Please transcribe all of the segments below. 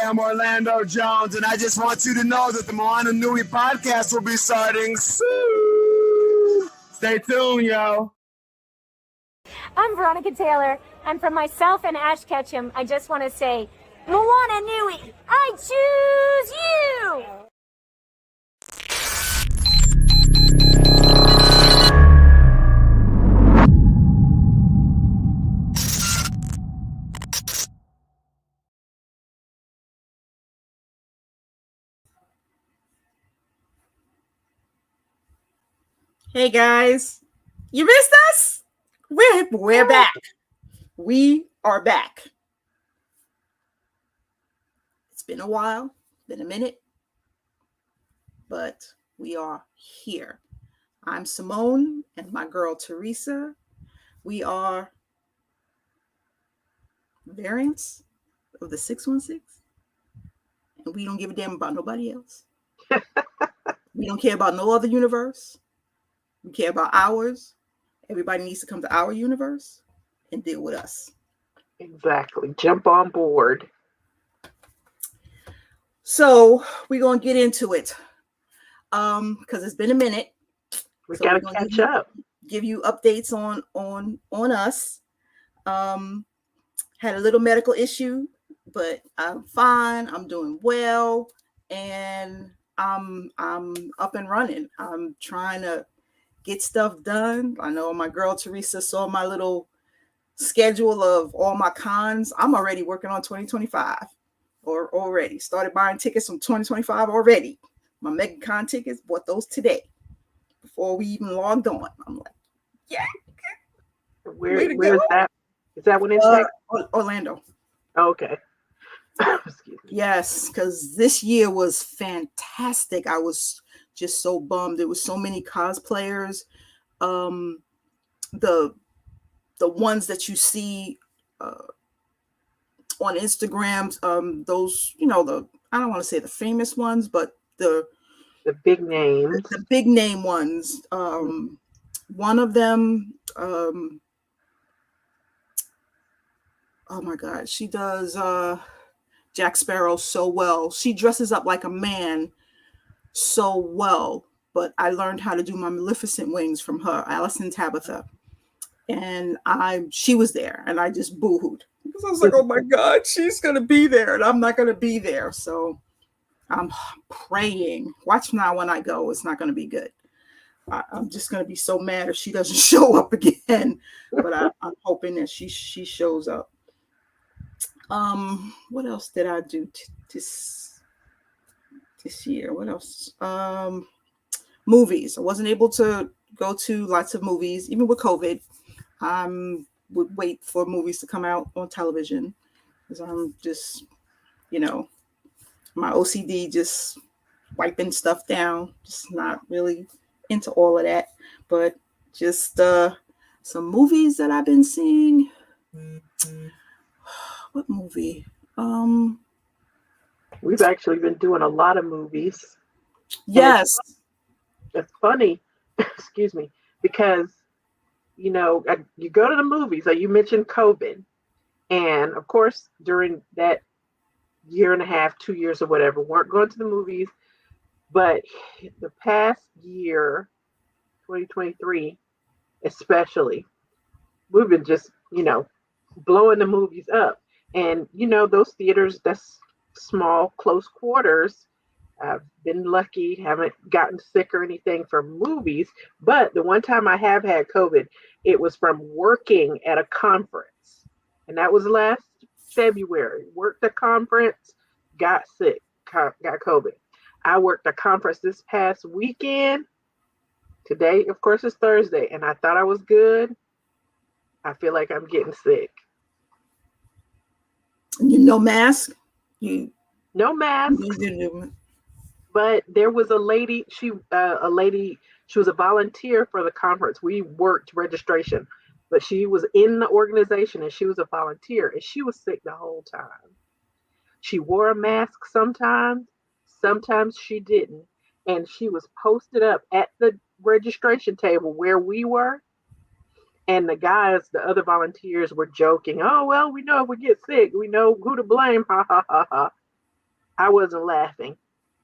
I'm Orlando Jones, and I just want you to know that the Moana Nui podcast will be starting soon. Stay tuned, yo. I'm Veronica Taylor, and from myself and Ash Ketchum, I just want to say, Moana Nui, I choose you! Hey guys, you missed us? We're back. We are back. It's been a while, been a minute, but we are here. I'm Simone and my girl Teresa. We are variants of the 616, and we don't give a damn about nobody else. We don't care about no other universe. We care about ours. Everybody needs to come to our universe and deal with us. Exactly. Jump on board. So we're gonna get into it. Because it's been a minute. We gotta catch up. Give you updates on us. Had a little medical issue, but I'm fine. I'm doing well, and I'm up and running. I'm trying to get stuff done. I know my girl Teresa saw my little schedule of all my cons. I'm already working on 2025, or already started buying tickets from 2025 already. My Mega Con tickets, bought those today before we even logged on. I'm like, yeah. Where is that? Is that one in Texas? Orlando. Oh, okay. Excuse me. Yes, because this year was fantastic. I was just so bummed. There was so many cosplayers. The ones that you see on Instagram, those, I don't want to say the famous ones, but the big names, the big name ones. One of them, oh my God, she does Jack Sparrow so well. She dresses up like a man so well, but I learned how to do my Maleficent wings from her, Allison Tabitha. And she was there, and I just boohooed because I was like, oh my God, she's going to be there, and I'm not going to be there. So I'm praying. Watch now when I go, it's not going to be good. I'm just going to be so mad if she doesn't show up again. But I'm hoping that she shows up. What else did I do this year? What else? Movies. I wasn't able to go to lots of movies, even with COVID. Would wait for movies to come out on television because I'm just, my OCD just wiping stuff down. Just not really into all of that, but just some movies that I've been seeing. What movie? We've actually been doing a lot of movies. Yes. It's funny, excuse me, because you go to the movies, like you mentioned COVID, and of course during that year and a half, 2 years or whatever, weren't going to the movies. But the past year, 2023 especially, we've been just blowing the movies up. And those theaters, that's small, close quarters. I've been lucky, haven't gotten sick or anything from movies, but the one time I have had COVID, it was from working at a conference. And that was last February. Worked a conference, got sick, got COVID. I worked a conference this past weekend. Today, of course, is Thursday, and I thought I was good. I feel like I'm getting sick. No mask? No mask. But there was a lady, she was a volunteer for the conference. We worked registration, but she was in the organization and she was a volunteer, and she was sick the whole time. She wore a mask sometimes she didn't. And she was posted up at the registration table where we were. And the other volunteers were joking, oh, well, we know if we get sick, we know who to blame, ha, ha, ha, ha. I wasn't laughing.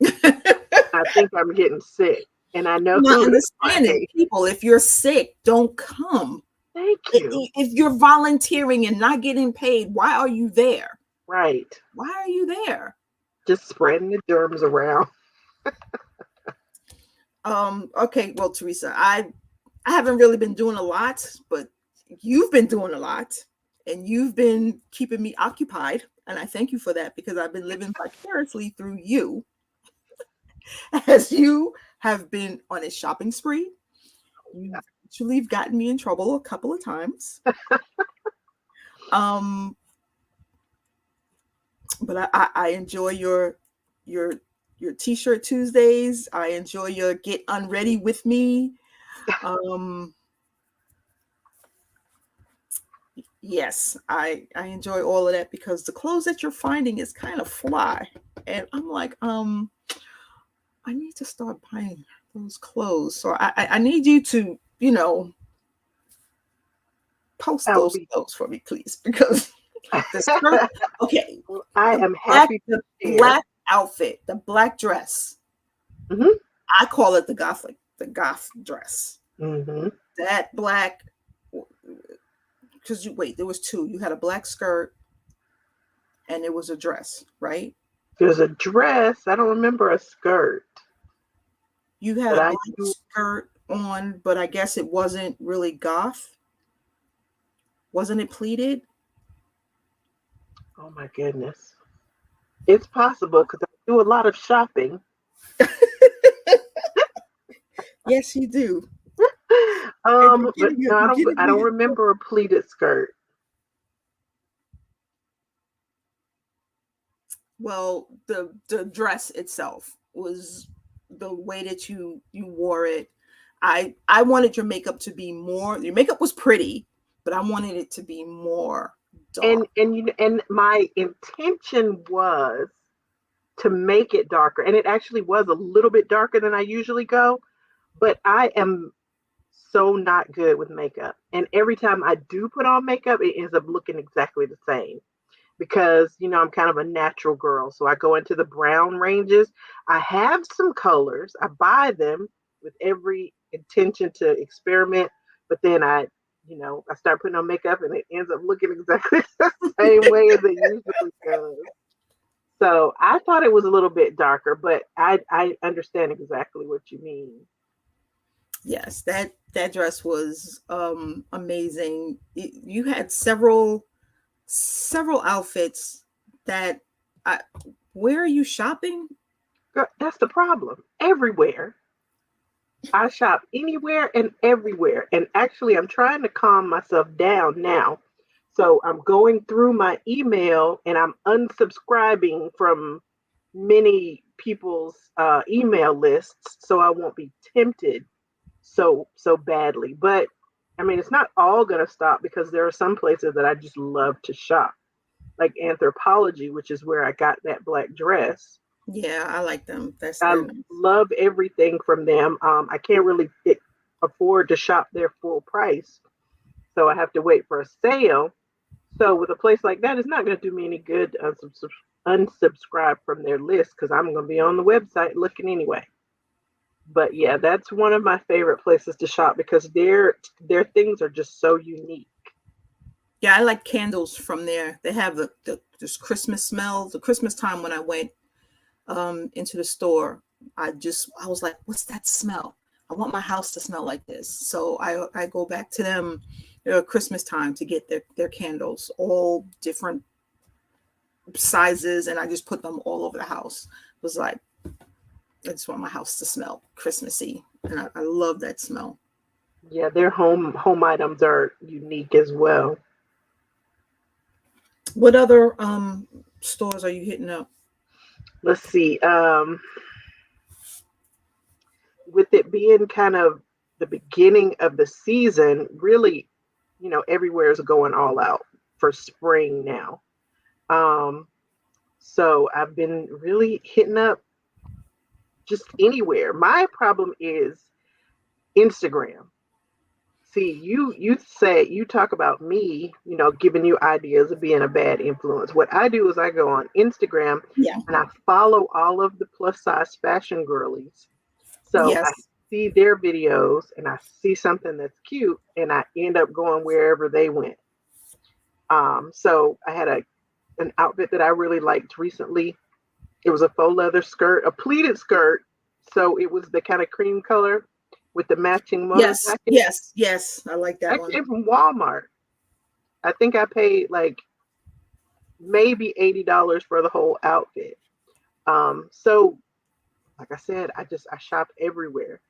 I think I'm getting sick. And I know I'm not it's understanding. Friday. People, if you're sick, don't come. Thank you. If you're volunteering and not getting paid, why are you there? Right. Why are you there? Just spreading the germs around. Okay, well, Teresa, I haven't really been doing a lot, but you've been doing a lot and you've been keeping me occupied. And I thank you for that because I've been living vicariously through you as you have been on a shopping spree. You actually have gotten me in trouble a couple of times. But I enjoy your t-shirt Tuesdays. I enjoy your get unready with me. Yes, I enjoy all of that because the clothes that you're finding is kind of fly. And I'm like, I need to start buying those clothes. So I need you to, post those clothes for me, please, because the skirt, okay. I am happy to the black outfit, the black dress. Mm-hmm. I call it the goth dress. Mm-hmm. That black, because there was two. You had a black skirt and it was a dress, right? There's a dress. I don't remember a skirt. You had a black skirt on, but I guess it wasn't really goth. Wasn't it pleated? Oh my goodness. It's possible because I do a lot of shopping. Yes, you do. But no, I don't remember a pleated skirt. Well, the dress itself was the way that you wore it. I wanted your makeup to be more. Your makeup was pretty, but I wanted it to be more dark. And my intention was to make it darker, and it actually was a little bit darker than I usually go. But I am so not good with makeup, and every time I do put on makeup, it ends up looking exactly the same. Because I'm kind of a natural girl, so I go into the brown ranges. I have some colors. I buy them with every intention to experiment, but then I start putting on makeup and it ends up looking exactly the same way as it usually does. So I thought it was a little bit darker, but I understand exactly what you mean. Yes, that dress was amazing. You had several outfits that where are you shopping? Girl, that's the problem. Everywhere. I shop anywhere and everywhere. And actually, I'm trying to calm myself down now. So I'm going through my email and I'm unsubscribing from many people's email lists so I won't be tempted so badly. But I mean, it's not all going to stop because there are some places that I just love to shop, like Anthropologie, which is where I got that black dress. Yeah, I like them. I love everything from them. I can't really afford to shop their full price, so I have to wait for a sale. So with a place like that, it's not going to do me any good to unsubscribe from their list because I'm going to be on the website looking anyway. But yeah, that's one of my favorite places to shop because their things are just so unique. Yeah, I like candles from there. They have this Christmas smell. The Christmas time when I went into the store, I was like, what's that smell? I want my house to smell like this. So I go back to them Christmas time to get their candles, all different sizes, and I just put them all over the house. It was like, I just want my house to smell Christmassy, and I love that smell. Yeah, their home items are unique as well. What other stores are you hitting up? Let's see. With it being kind of the beginning of the season, really, everywhere is going all out for spring now. So I've been really hitting up just anywhere. My problem is Instagram. See, you talk about me, giving you ideas of being a bad influence. What I do is I go on Instagram Yeah. and I follow all of the plus size fashion girlies. So I Yes. see their videos and I see something that's cute and I end up going wherever they went. So I had an outfit that I really liked recently. It was a faux leather skirt, a pleated skirt. So it was the kind of cream color with the matching motor Yes. jacket. Yes. Yes. I like that That one. came from Walmart. I think I paid like maybe $80 for the whole outfit. So like I said, I shop everywhere,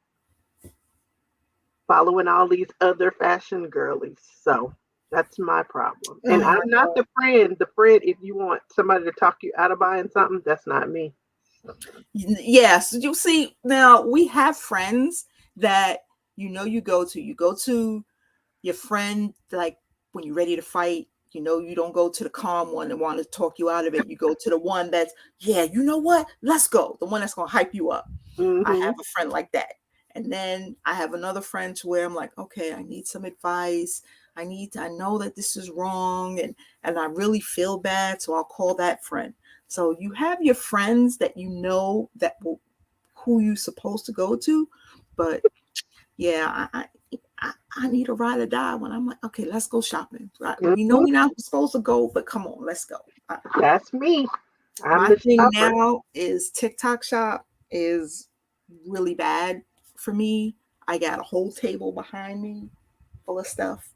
following all these other fashion girlies. So that's my problem. And Oh, I'm not the friend if you want somebody to talk you out of buying something, that's not me. yes. You see, now we have friends that you go to your friend, like when you're ready to fight, you don't go to the calm one and want to talk you out of it. You go to the one that's, yeah, you know what? Let's go. The one that's going to hype you up. I Mm-hmm. have a friend like that. And then I have another friend to where I'm like, okay, I need some advice. I know that this is wrong and I really feel bad. So I'll call that friend. So you have your friends that that will, who you supposed to go to. But yeah, I need a ride or die when I'm like, okay, let's go shopping. Right? We know Mm-hmm. we're not supposed to go, but come on, let's go. That's me. I'm My the thing shopper. now is TikTok shop is really bad for me. I got a whole table behind me full of stuff.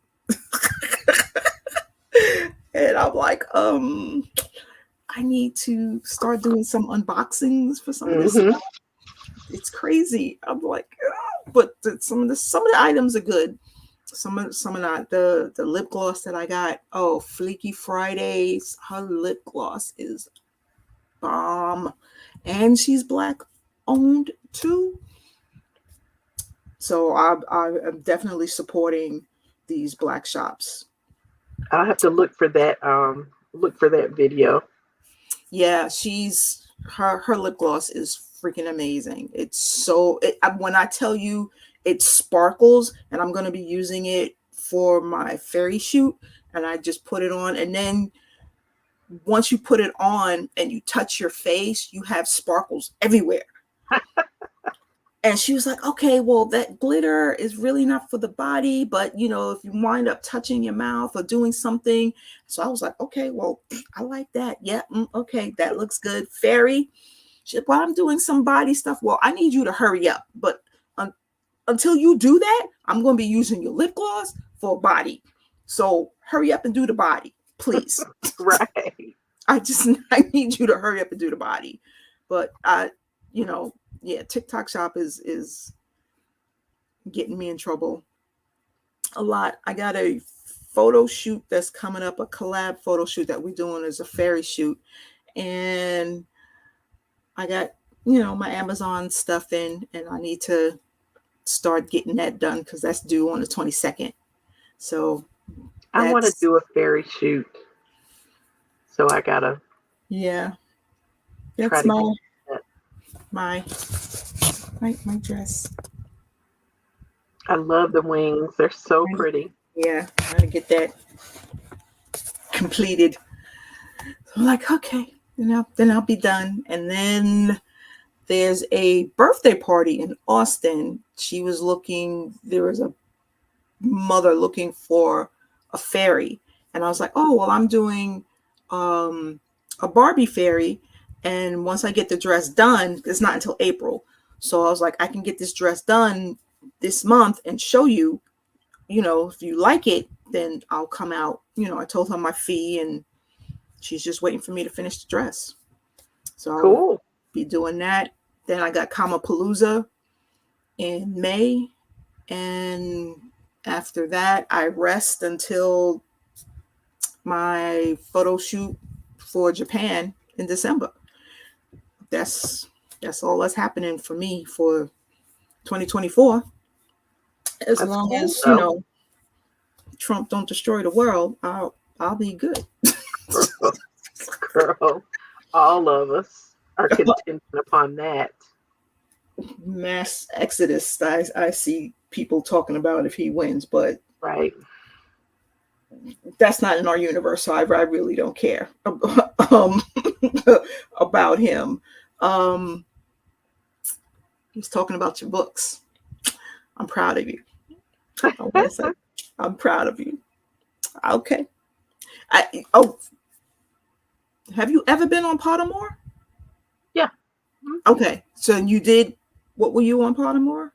And I'm like, I need to start doing some unboxings for some of this Mm-hmm. stuff. It's crazy. I'm like, but some of the items are good. Some of the lip gloss that I got. Oh, Fleeky Fridays. Her lip gloss is bomb, and she's black owned too. So I'm definitely supporting these black shops. I'll have to look for that video. Yeah, she's her lip gloss is freaking amazing. When I tell you it sparkles, and I'm going to be using it for my fairy shoot, and I just put it on, and then once you put it on and you touch your face, you have sparkles everywhere. And she was like, okay, well, that glitter is really not for the body, but if you wind up touching your mouth or doing something. So I was like, okay, well, I like that. Yeah, okay, that looks good. Fairy, she said, well, I'm doing some body stuff. Well, I need you to hurry up. But until you do that, I'm going to be using your lip gloss for body. So hurry up and do the body, please. Right. I need you to hurry up and do the body. But yeah, TikTok shop is getting me in trouble a lot. I got a photo shoot that's coming up, a collab photo shoot that we're doing as a fairy shoot. And I got, my Amazon stuff in, and I need to start getting that done because that's due on the 22nd. So I want to do a fairy shoot. So I gotta yeah. try That's to get that. my dress. I love the wings. They're so pretty. Yeah, trying to get that completed. I'm like, okay, then I'll be done. And then there's a birthday party in Austin. There was a mother looking for a fairy. And I was like, oh, well, I'm doing a Barbie fairy. And once I get the dress done, it's not until April. So I was like, I can get this dress done this month and show you, if you like it, then I'll come out. I told her my fee, and she's just waiting for me to finish the dress. So Cool. I'll be doing that. Then I got Kamapalooza in May. And after that, I rest until my photo shoot for Japan in December. That's all that's happening for me for 2024. As That's long cool, as though. Trump don't destroy the world, I'll be good. Girl, all of us are contingent upon that. Mass exodus. I see people talking about if he wins, but Right. that's not in our universe, so I really don't care about him. He's talking about your books. I'm proud of you. I want to say I'm proud of you. Okay. Have you ever been on Pottermore? Yeah. Okay. So you did. What were you on Pottermore?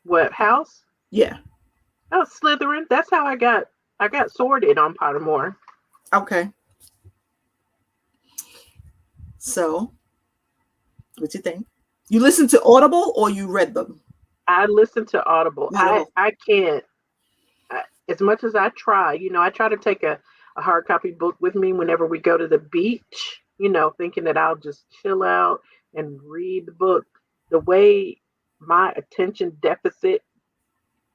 What house? Yeah. Oh, Slytherin. That's how I got sorted on Pottermore. Okay. So, what you think? You listened to Audible or you read them? I listened to Audible. Audible. I can't. As much as I try, I try to take a hard copy book with me whenever we go to the beach, thinking that I'll just chill out and read the book. The way my attention deficit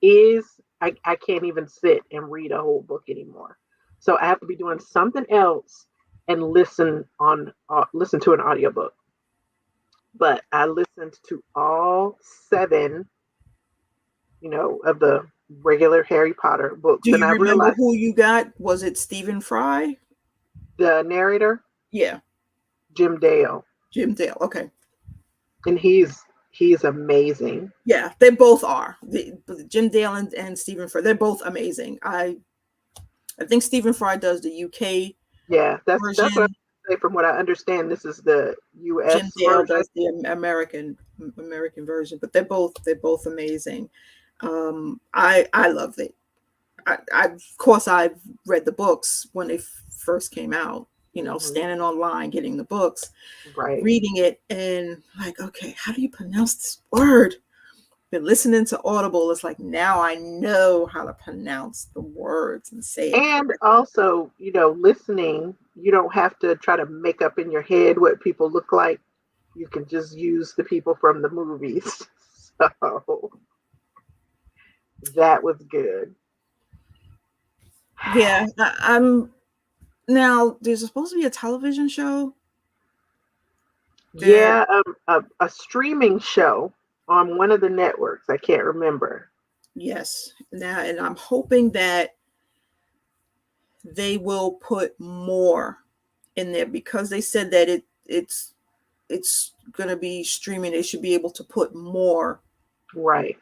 is, I can't even sit and read a whole book anymore. So I have to be doing something else and listen to an audiobook. But I listened to all 7, of the regular Harry Potter books. Do And you I remember realized who you got? Was it Stephen Fry? the narrator, Yeah. Jim Dale. Jim Dale. Okay. And he's amazing. Yeah, they both are. Jim Dale and Stephen Fry, they're both amazing. I think Stephen Fry does the UK Yeah, that's version. what I say. From what I understand, this is the US Jim Dale version. does the American version, but they're both amazing. I love it. Of course I've read the books when they first came out. Standing online, getting the books, Right. reading it, and like, okay, how do you pronounce this word? Been listening to Audible, it's like now I know how to pronounce the words and say it. And also, listening, you don't have to try to make up in your head what people look like. You can just use the people from the movies. So that was good. Yeah, I'm now. There's supposed to be a television show. Yeah, a streaming show on one of the networks. I can't remember. Yes. Now, and I'm hoping that they will put more in there because they said that it's going to be streaming. They should be able to put more Right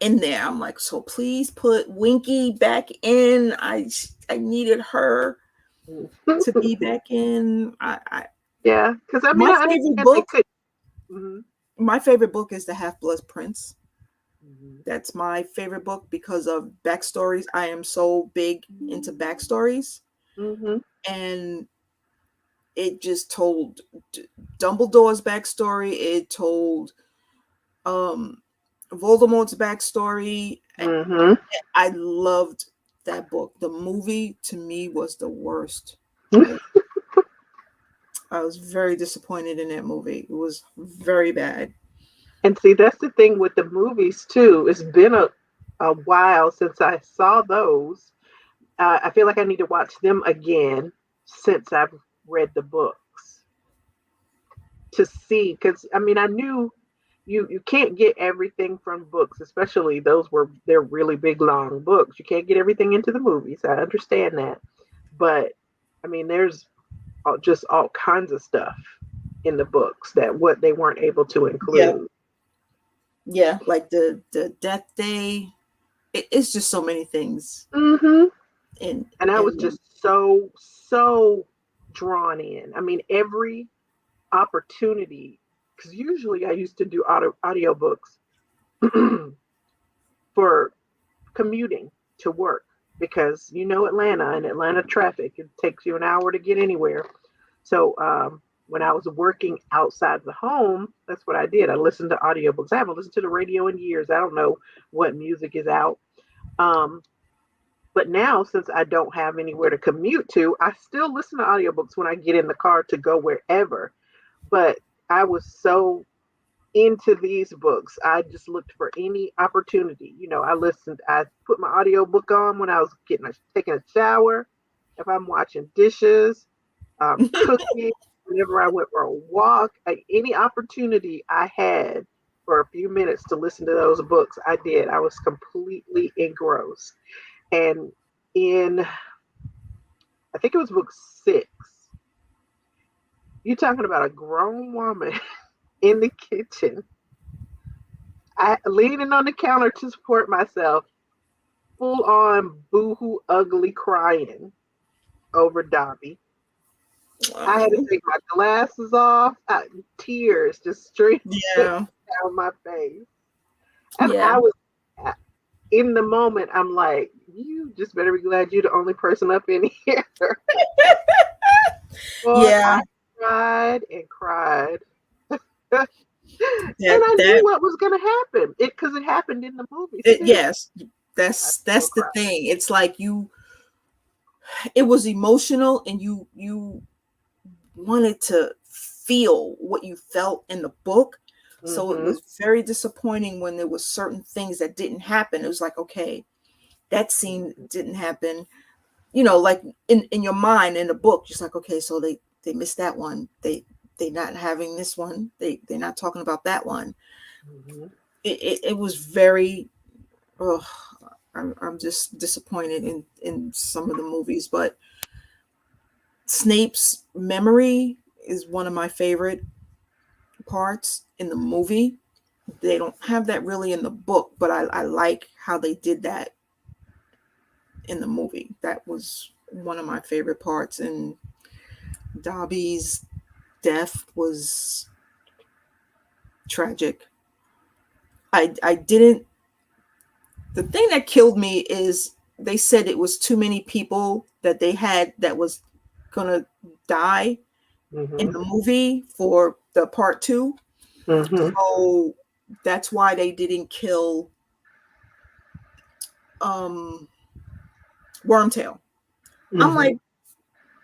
in there. I'm like, so please put Winky back in. I needed her to be back in. Yeah, because I mean, my I favorite book. Mm-hmm. My favorite book is The Half-Blood Prince. Mm-hmm. That's my favorite book because of backstories. I am so big into backstories. Mm-hmm. And it just told Dumbledore's backstory. It told Voldemort's backstory. Mm-hmm. I loved that book. The movie to me was the worst. I was very disappointed in that movie. It was very bad. And see, that's the thing with the movies too. It's been a while since I saw those. I feel like I need to watch them again since I've read the books to see. Because I mean, I knew you can't get everything from books, especially they're really big long books. You can't get everything into the movies. I understand that, but I mean, there's just all kinds of stuff in the books that what they weren't able to include. Yeah, like the Death Day. It's just so many things. Mm-hmm. And I was just so drawn in. I mean, every opportunity, because usually I used to do audiobooks for commuting to work because Atlanta and Atlanta traffic, it takes you an hour to get anywhere. So when I was working outside the home, that's what I did. I listened to audiobooks. I haven't listened to the radio in years. I don't know what music is out. But now, since I don't have anywhere to commute to, I still listen to audiobooks when I get in the car to go wherever. But I was so into these books. I just looked for any opportunity. I put my audiobook on when I was taking a shower, if I'm washing dishes, cooking, whenever I went for a walk, any opportunity I had for a few minutes to listen to those books. I did. I was completely engrossed. And in, I think it was book 6, you're talking about a grown woman in the kitchen, leaning on the counter to support myself, full on boohoo ugly crying over Dobby. Wow. I had to take my glasses off, tears just streaming down my face. And I was in the moment, I'm like, you just better be glad you're the only person up in here. Boy, I cried and cried. And I knew what was going to happen because it happened in the movie. Yes, that's the thing. It's like it was emotional, and you wanted to feel what you felt in the book. So it was very disappointing when there was certain things that didn't happen. It was like, okay, that scene didn't happen. Like in your mind in the book, just like, okay, so they missed that one. They not having this one. They're not talking about that one. It was very. I'm just disappointed in some of the movies, but Snape's memory is one of my favorite parts in the movie. They don't have that really in the book, but I like how they did that in the movie. That was one of my favorite parts. And Dobby's death was tragic. I didn't. The thing that killed me is they said it was too many people that they had that was gonna die in the movie for the part 2. So that's why they didn't kill Wormtail. I'm like,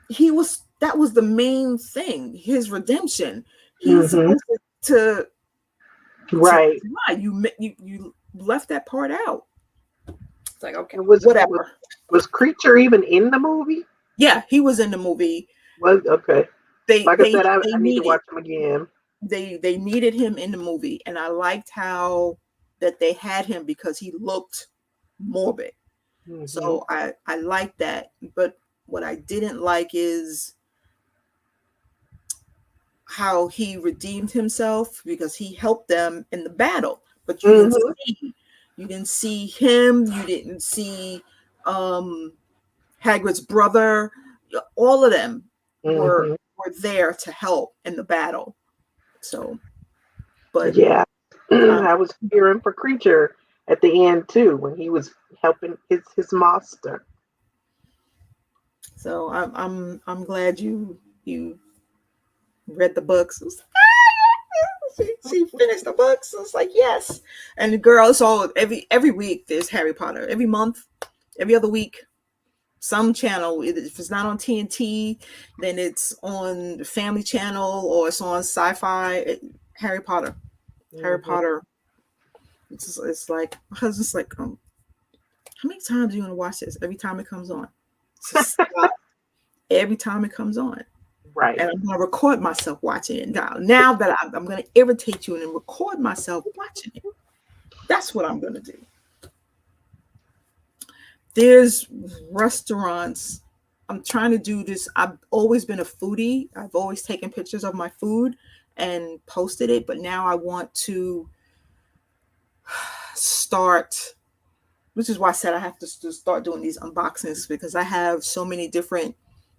that was the main thing, his redemption. He's supposed to die. You left that part out. It's like, okay, whatever. Was Creature even in the movie? Yeah, he was in the movie. Was okay. I said, I need to watch him again. They needed him in the movie, and I liked how that they had him because he looked morbid. So I liked that. But what I didn't like is how he redeemed himself, because he helped them in the battle. But you didn't see him. You didn't see Hagrid's brother. All of them were there to help in the battle. So, but yeah, I was cheering for Creature at the end too when he was helping his master. So I'm glad you read the books. She finished the books. It's like, yes. And the girl, so every week there's Harry Potter. Every month, every other week, some channel. If it's not on TNT, then it's on the Family Channel or it's on Sci-Fi. Harry Potter. Harry Potter. It's like, my husband's like, how many times are you gonna watch this? Every time it comes on. Every time it comes on. Right. And I'm going to record myself watching it now that I'm going to irritate you and then record myself watching it. That's what I'm going to do. There's restaurants. I'm trying to do this. I've always been a foodie. I've always taken pictures of my food and posted it. But now I want to start, which is why I said I have to start doing these unboxings, because I have so many different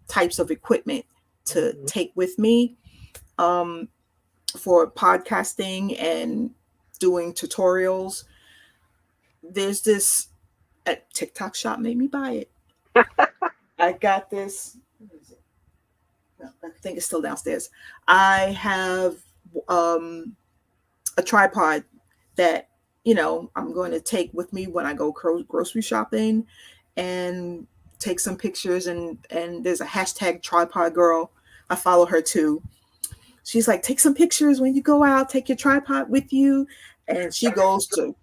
types of equipment to take with me for podcasting and doing tutorials. There's this TikTok shop made me buy it. I got this. I think it's still downstairs. I have a tripod that I'm going to take with me when I go grocery shopping and take some pictures. And there's a hashtag tripod girl. I follow her too. She's like, take some pictures when you go out, take your tripod with you. And she goes to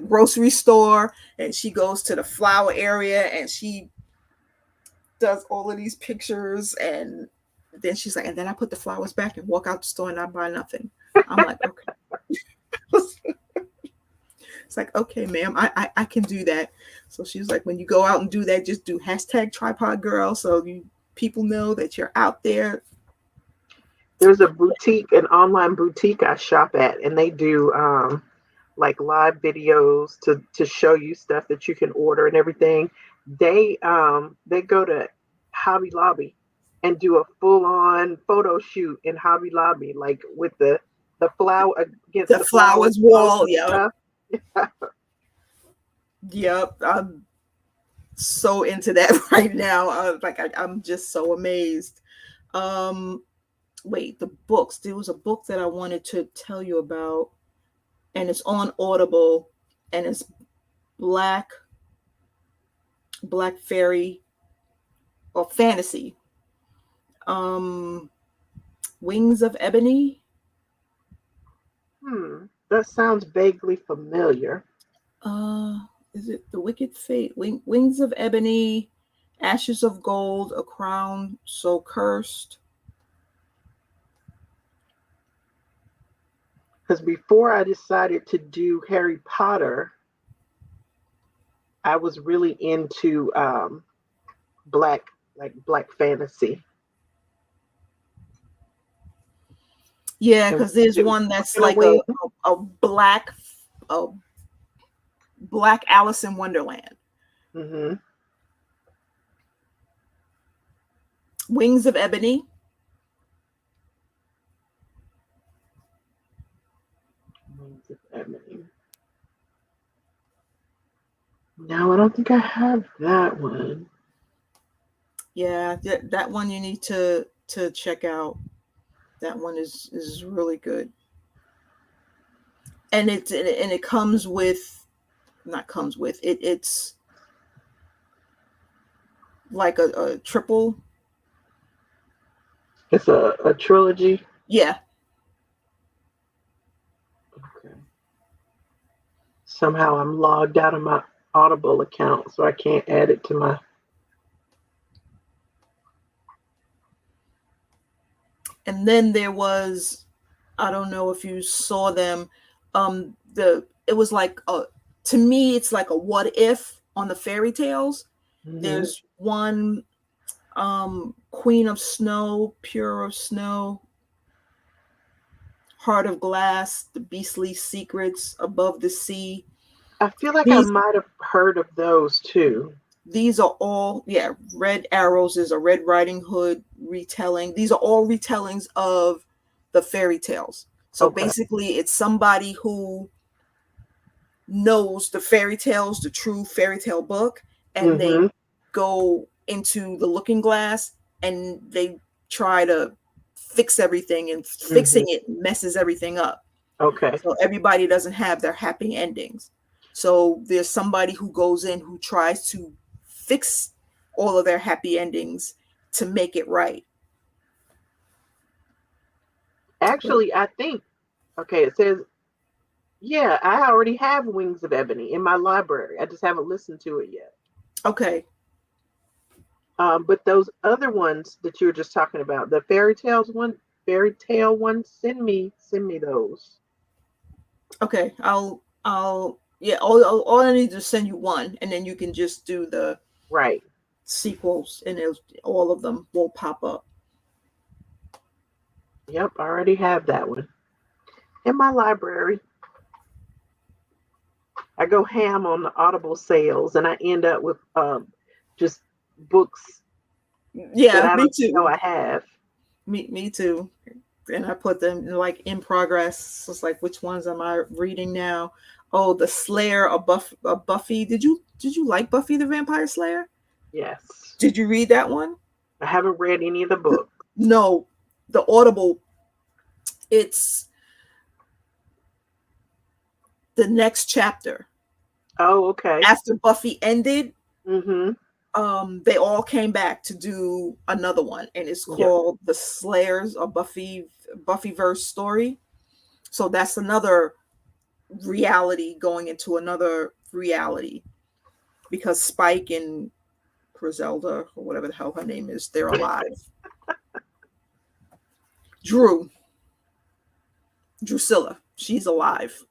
grocery store and she goes to the flower area and she does all of these pictures. And then she's like, and then I put the flowers back and walk out the store and not buy nothing. I'm like, okay. It's like, okay, ma'am, I can do that. So she was like, when you go out and do that, just do hashtag tripod girl, so you people know that you're out there. There's a boutique, an online boutique I shop at, and they do like live videos to show you stuff that you can order and everything. They go to Hobby Lobby and do a full on photo shoot in Hobby Lobby, like with the flower against The flowers wall. Yep. Yep. I'm so into that right now. I'm just so amazed. Wait, the books. There was a book that I wanted to tell you about, and it's on Audible, and it's black fairy or fantasy. Wings of Ebony. That sounds vaguely familiar. Is it The Wicked Fate? Wings of Ebony, Ashes of Gold, A Crown So Cursed. Because before I decided to do Harry Potter, I was really into black fantasy. Yeah, because there's one that's like a black Alice in Wonderland. Mm-hmm. Wings of Ebony. Wings of Ebony. No, I don't think I have that one. Yeah, that one you need to check out. That one is really good. And it comes with, not comes with, it's like a triple. It's a trilogy. Yeah. Okay. Somehow I'm logged out of my Audible account, so I can't add it to my. And then there was, I don't know if you saw them. It was like to me, it's like a what if on the fairy tales. Mm-hmm. There's one, Queen of Snow, Pure of Snow, Heart of Glass, The Beastly Secrets, Above the Sea. I feel like I might have heard of those too. These are all, Red Arrows is a Red Riding Hood retelling. These are all retellings of the fairy tales. So basically it's somebody who knows the fairy tales, the true fairy tale book, and they go into the looking glass and they try to fix everything, and fixing it messes everything up. Okay. So everybody doesn't have their happy endings. So there's somebody who goes in who tries to fix all of their happy endings to make it right. Actually, I think, it says, I already have Wings of Ebony in my library. I just haven't listened to it yet. Okay. But those other ones that you were just talking about, the fairy tale one, send me those. Okay, all I need to send you one, and then you can just do the sequels, and all of them will pop up. Yep, I already have that one in my library. I go ham on the Audible sales, and I end up with just books. Yeah, that I me too. Know I have. Me too. And I put them like in progress. So it's like, which ones am I reading now? Oh, the Slayer of Buffy. Did you like Buffy the Vampire Slayer? Yes. Did you read that one? I haven't read any of the books. No, the Audible. It's the next chapter. Oh, okay. After Buffy ended, mm-hmm. They all came back to do another one, and it's called The Slayers of Buffyverse Story. So that's another reality going into another reality, because Spike and Griselda, or whatever the hell her name is, they're alive. Drusilla, she's alive.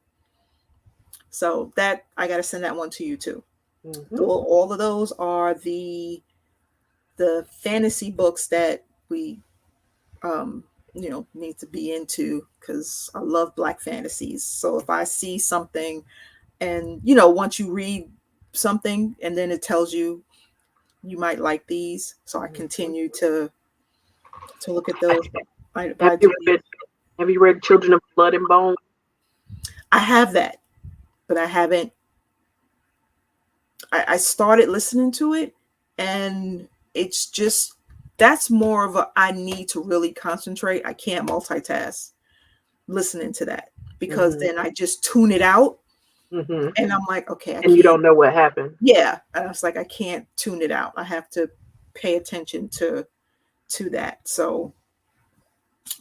So that I got to send that one to you too. Mm-hmm. All of those are the fantasy books that we need to be into, because I love Black fantasies. So if I see something, and once you read something and then it tells you might like these, so I continue to look at those. Have you read Children of Blood and Bone? I have that, but I haven't. I started listening to it, and it's just, that's more of a, I need to really concentrate. I can't multitask listening to that, because then I just tune it out, and I'm like, okay, and you don't know what happened. Yeah, and I was like, I can't tune it out. I have to pay attention to that. So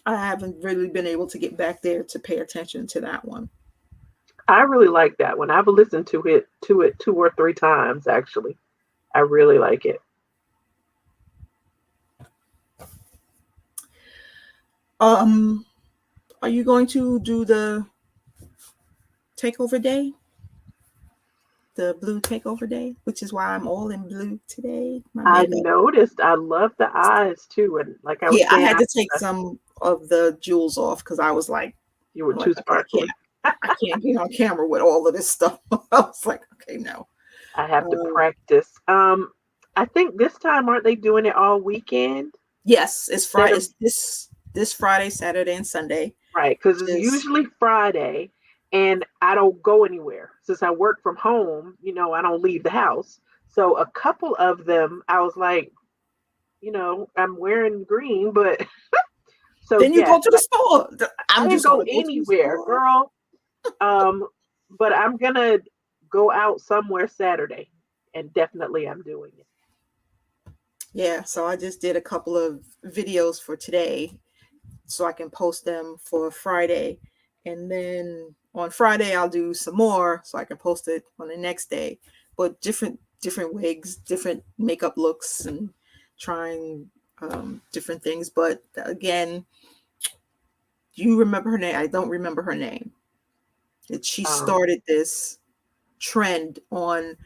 I haven't really been able to get back there to pay attention to that one. I really like that one. I've listened to it 2 or 3 times, actually. I really like it. Are you going to do the takeover day? The blue takeover day, which is why I'm all in blue today. I noticed. I love the eyes too, and like I was saying, I had to take some of the jewels off because I was like, you were too sparkly. I can't get on camera with all of this stuff. I was like, okay, no. I have to practice. I think this time, aren't they doing it all weekend? Yes, it's Friday. It's this Friday, Saturday, and Sunday. Right, because it's usually Friday, and I don't go anywhere. Since I work from home, I don't leave the house. So a couple of them, I was like, I'm wearing green, but so then you go to the store. I didn't go anywhere, girl. But I'm gonna go out somewhere Saturday, and definitely I'm doing it. Yeah, so I just did a couple of videos for today, so I can post them for Friday, and then on Friday I'll do some more so I can post it on the next day. But different wigs, different makeup looks, and trying different things. But again, do you remember her name? I don't remember her name. She started this trend on,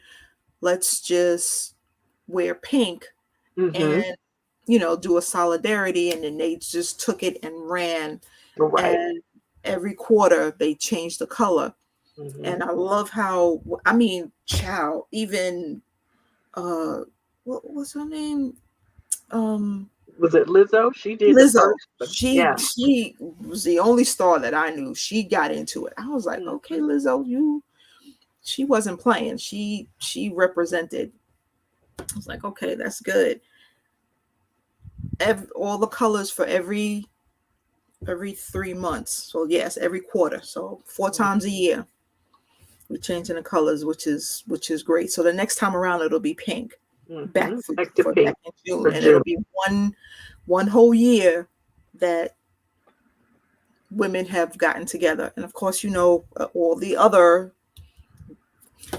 let's just wear pink and do a solidarity, and then they just took it and ran. Right. And every quarter they changed the color. And I love how, even what was her name? Was it Lizzo? She did Lizzo. She was the only star that I knew. She got into it. I was like, okay, Lizzo, she wasn't playing. She represented. I was like, okay, that's good. All the colors for every 3 months. So yes, every quarter. So 4 times a year, we're changing the colors, which is great. So the next time around, it'll be pink. Back in June, and it'll be one whole year that women have gotten together. And of course, all the other.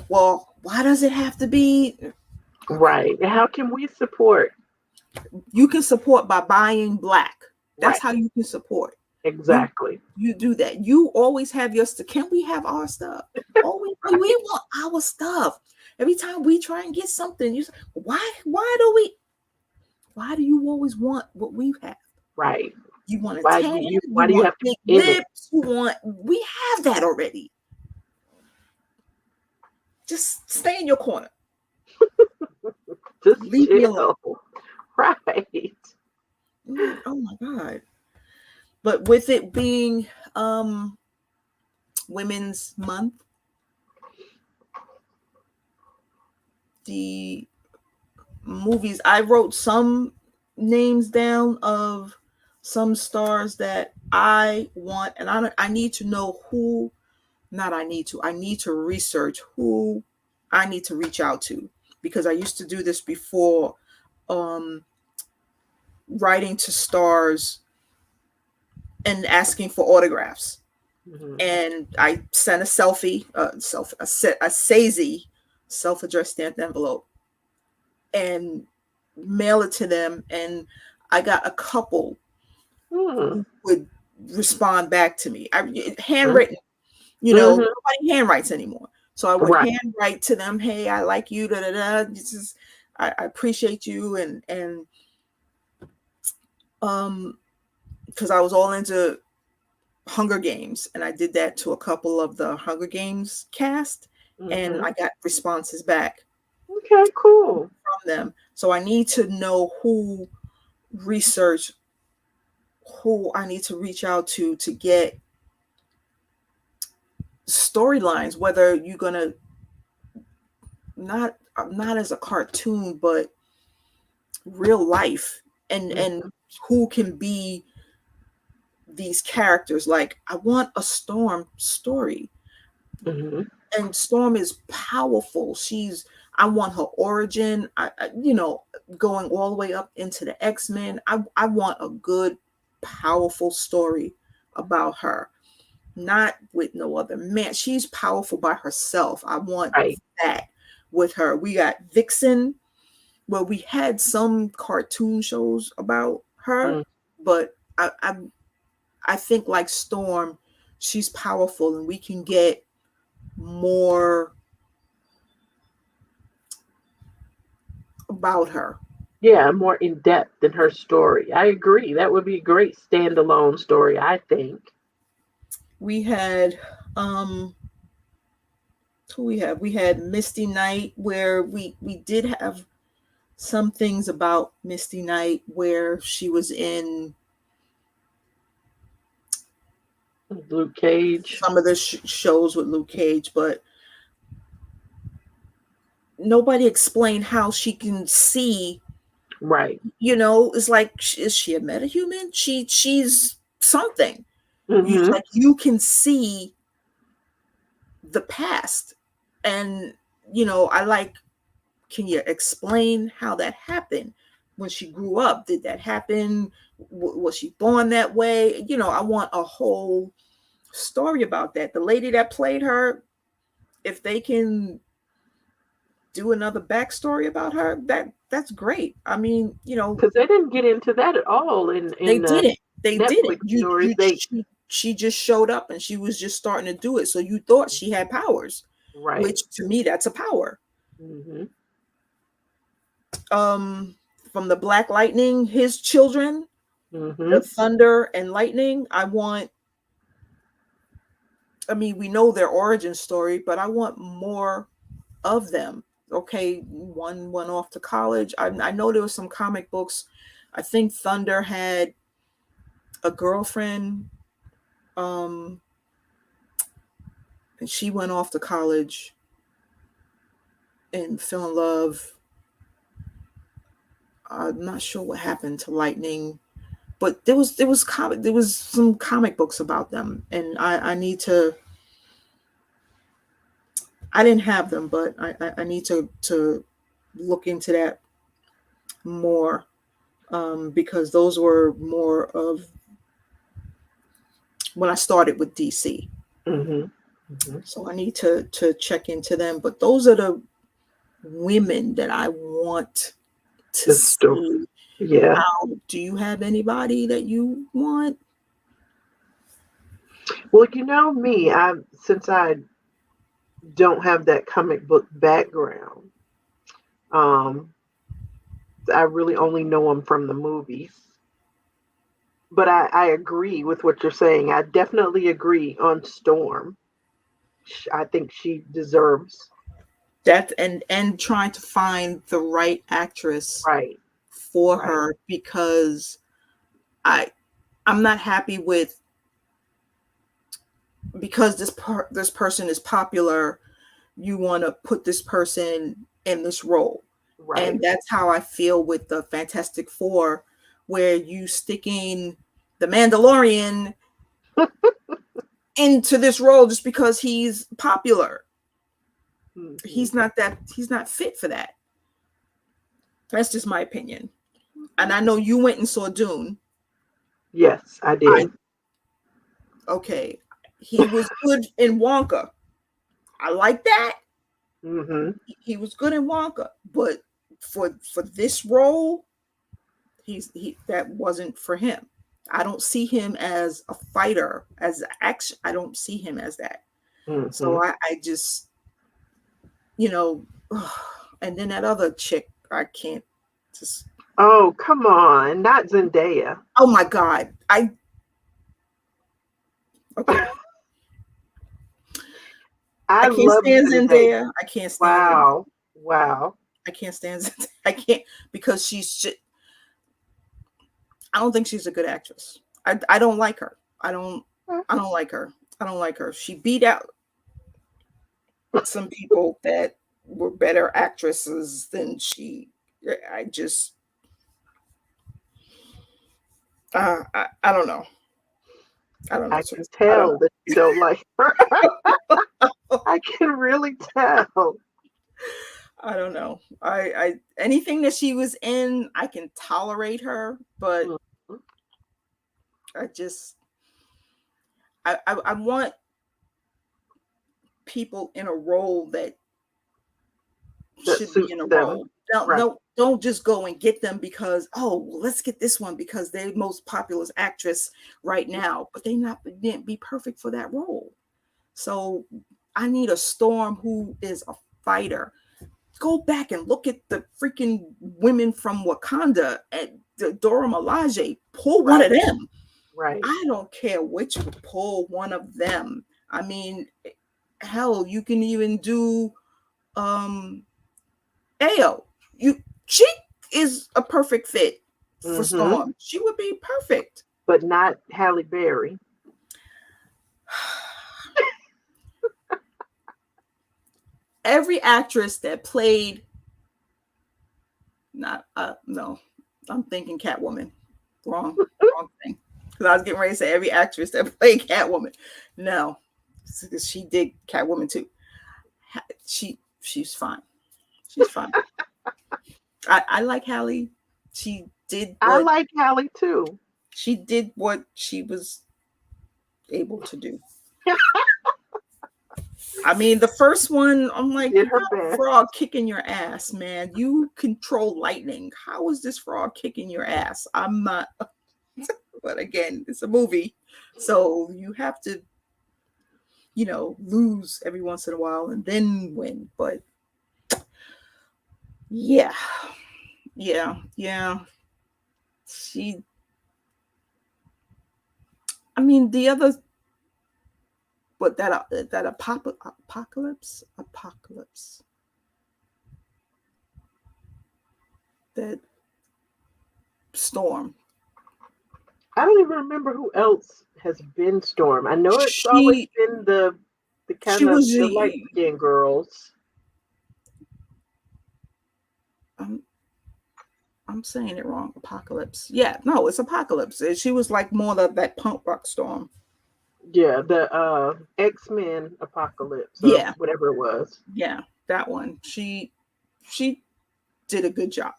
Well, why does it have to be right? How can we support? You can support by buying Black. That's how you can support. Exactly. You do that. You always have your stuff. Can we have our stuff? We want our stuff. Every time we try and get something, you say, why do you always want what we have? Right. You want why do you have big lips? We have that already. Just stay in your corner. Just leave me alone. Right. Oh my God. But with it being Women's Month, the movies, I wrote some names down of some stars that I want, and I need to know who. I need to research who I need to reach out to, because I used to do this before, writing to stars and asking for autographs. And I sent a selfie, a SAZY, self-addressed stamped envelope, and mail it to them. And I got a couple who would respond back to me. Handwritten, nobody handwrites anymore. So I would Right. handwrite to them, "Hey, I like you, da da da. This is, I appreciate you," and because I was all into Hunger Games, and I did that to a couple of the Hunger Games cast, and I got responses back Okay, cool. from them. So I need to know who I need to reach out to get storylines, whether you're gonna not as a cartoon, but real life, and who can be these characters. Like, I want a Storm story, and Storm is powerful. I want her origin. I going all the way up into the X-Men. I want a good, powerful story about her, not with no other man. She's powerful by herself. I want that with her. We got Vixen. Well, we had some cartoon shows about her, but I think, like Storm, she's powerful, and we can get more about her. Yeah, more in depth in her story. I agree. That would be a great standalone story, I think. We had who we had Misty Knight, where we did have some things about Misty Knight where she was in Luke Cage. some of the shows with Luke Cage, but nobody explained how she can see. Right. It's like, is she a metahuman? She's something. Mm-hmm. You can see the past, and I like, can you explain how that happened when she grew up? Did that happen? Was she born that way? I want a whole story about that. The lady that played her, if they can do another backstory about her, that's great. I mean, because they didn't get into that at all in they the didn't. stories. She just showed up, and she was just starting to do it. So you thought she had powers, right. which to me, that's a power. From the Black Lightning, his children, the Thunder and Lightning. We know their origin story, but I want more of them. Okay, one went off to college. I know there was some comic books. I think Thunder had a girlfriend, and she went off to college and fell in love. I'm not sure what happened to Lightning, but there was some comic books about them, and I need to. I didn't have them, but I need to look into that more, because those were more of when I started with DC. So I need to check into them. But those are the women that I want to see. Yeah. Do you have anybody that you want? Well, me, since I don't have that comic book background, I really only know them from the movies. But I agree with what you're saying. I definitely agree on Storm. I think she deserves that, and trying to find the right actress for her, because I'm not happy with, because this person is popular, you want to put this person in this role. And that's how I feel with the Fantastic Four, where you sticking the Mandalorian into this role just because he's popular. He's not fit for that. That's just my opinion. And I know you went and saw Dune. Yes, I did. Okay. He was good in Wonka. I like that. He was good in Wonka, but for this role, that wasn't for him. I don't see him as a fighter, as action. I don't see him as that. So I just, you know, and then that other chick, I can't just. Oh, come on, not Zendaya. Oh my God, okay. I I can't love stand Zendaya. Zendaya. I can't stand Zendaya. Wow, wow. I can't stand Zendaya. I can't because she's just. I don't think she's a good actress. I don't like her. I don't like her. I don't like her. She beat out some people that were better actresses than she. I just I don't know. I don't know. I can I don't tell that you don't like her. I can really tell. I don't know. I anything that she was in, I can tolerate her, but Mhm. I just I want people in a role that That should be suits in a them. role. Right. Don't just go and get them because let's get this one because they're the most popular actress right now, but didn't be perfect for that role. So I need a Storm who is a fighter. Go back and look at the freaking women from Wakanda and Dora Milaje. Pull one of them. Right. I don't care which, pull one of them. I mean, hell, you can even do Ayo. She is a perfect fit for Mm-hmm. Storm. She would be perfect. But not Halle Berry. Every actress that played not no, I'm thinking Catwoman. Wrong thing. Because I was getting ready to say every actress that played Catwoman. No, because she did Catwoman too. She's fine. She's fine. I like Halle. She did I what like Halle too. she did what she was able to do. I mean, the first one, I'm like, Did you her got a best. frog kicking your ass, man. You control lightning. How is this frog kicking your ass? I'm not. But again, it's a movie, so you have to, lose every once in a while and then win. But yeah, yeah. She. I mean, the other, but that apocalypse, that Storm. I don't even remember who else has been Storm. I know it's always She been the she kind of was the light skinned girls. I'm saying it wrong. Apocalypse. Yeah, no, it's Apocalypse. She was like more of that punk rock Storm. Yeah, the X-Men Apocalypse or Yeah, whatever it was. yeah, that one. She did a good job.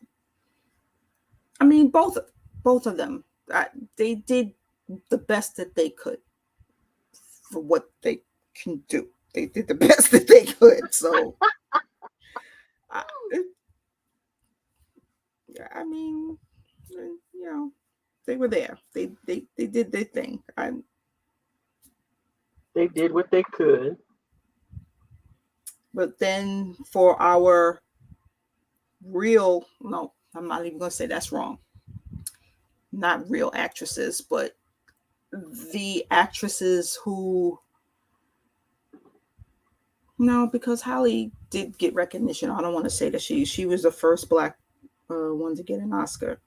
I mean, both of them. They did the best that they could for what they can do. They did the best that they could. So, I, I mean, they were there. They did their thing. They did what they could. But then for our real, no, I'm not even going to say that's wrong. Not real actresses, but the actresses who, no, because Halle did get recognition. I don't want to say that she was the first Black one to get an Oscar,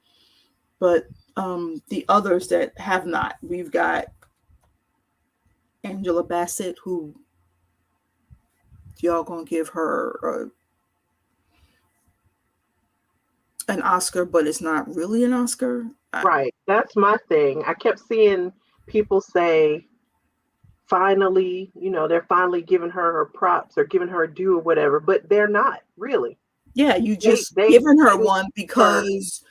but the others that have not, we've got Angela Bassett, who y'all gonna give her an Oscar, but it's not really an Oscar. Right. That's my thing. I kept seeing people say, finally, they're finally giving her props or giving her a due or whatever, but they're not really. Yeah, you They just they given her didn't one give her because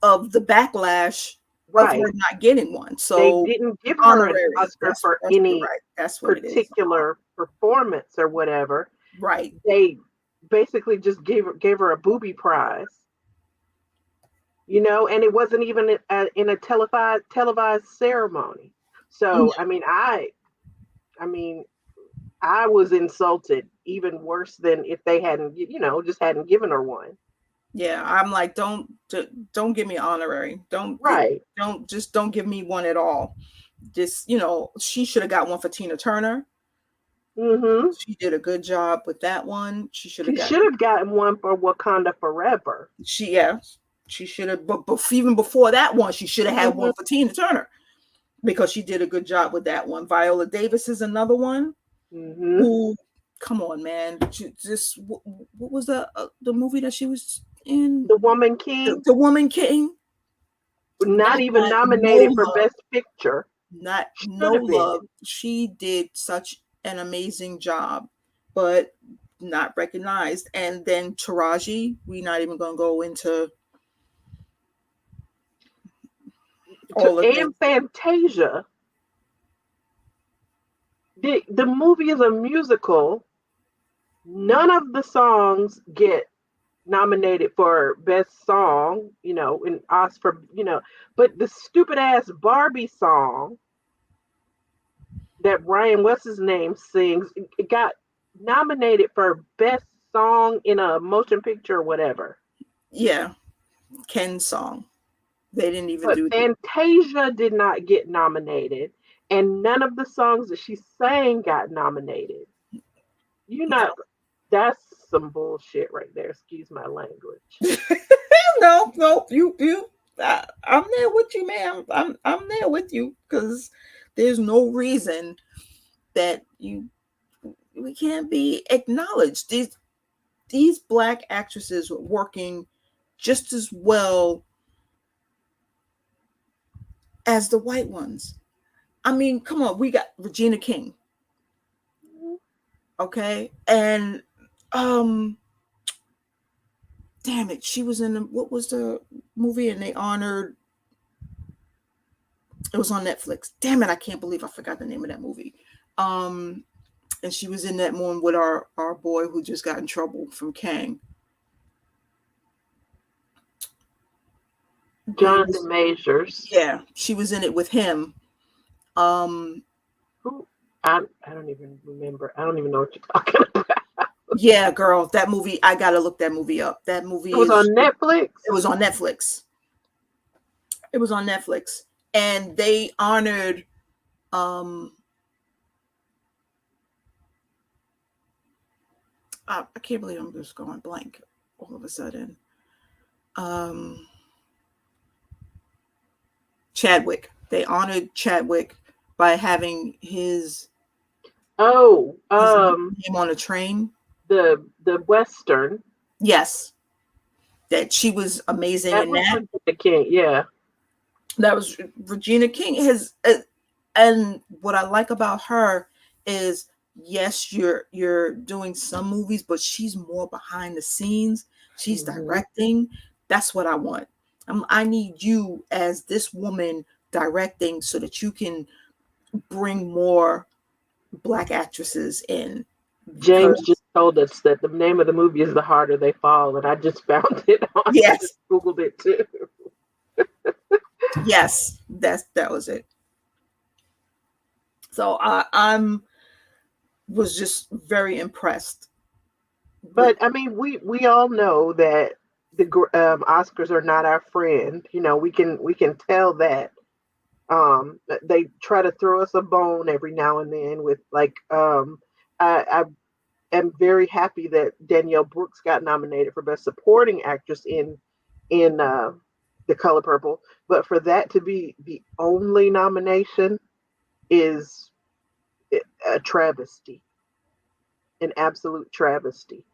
of the backlash of right. her not getting one. They So didn't give her an honorary. Oscar for You're any right. That's what it is. particular performance or whatever. Right. They basically just gave her a booby prize. And it wasn't even in a televised ceremony. So, I mean, I was insulted even worse than if they hadn't, just hadn't given her one. Yeah, I'm like, don't give me honorary. Right. Don't give me one at all. Just, she should have got one for Tina Turner. Mm-hmm. She did a good job with that one. She should have gotten one for Wakanda Forever. She should have, but even before that one, she should have had one for Tina Turner because she did a good job with that one. Viola Davis is another one. Who, come on, man! Just what was the movie that she was in? The Woman King. The Woman King. Not even nominated for Best Picture. Not no love. She did such an amazing job, but not recognized. And then Taraji, we're not even going to go into all of and Fantasia. The movie is a musical. None of the songs get nominated for Best Song, in Oscar, but the stupid ass Barbie song that Ryan, what's his name, sings, it got nominated for Best Song in a Motion Picture or whatever. Yeah, Ken's song. They didn't even do that. Fantasia did not get nominated, and none of the songs that she sang got nominated. That's some bullshit right there. Excuse my language. No, you. I'm there with you, man. I'm there with you because there's no reason that we can't be acknowledged. These Black actresses were working just as well as the white ones. I mean, come on, we got Regina King. Okay, and damn it, she was in what was the movie? And they honored. It was on Netflix. Damn it, I can't believe I forgot the name of that movie. And she was in that one with our boy who just got in trouble from Kang. Jonathan Majors. Yeah, she was in it with him. Who? I don't even remember. I don't even know what you're talking about. Yeah, girl, that movie, I gotta look that movie up. That movie was on Netflix. It was on Netflix. It was on Netflix. And they honored I can't believe I'm just going blank all of a sudden. Chadwick. They honored Chadwick by having his name on a train. The Western. Yes. That she was amazing in that. Regina King, yeah. That was Regina King. And what I like about her is, yes, you're doing some movies, but she's more behind the scenes. She's directing. That's what I want. I need you as this woman directing so that you can bring more Black actresses in. James just told us that the name of the movie is The Harder They Fall, and I just found it on. Yes. I just Googled it too. Yes, that was it. So I'm was just very impressed. But I mean, we all know that the Oscars are not our friend. We can tell that. They try to throw us a bone every now and then with I am very happy that Danielle Brooks got nominated for Best Supporting Actress in The Color Purple, but for that to be the only nomination is a travesty, an absolute travesty.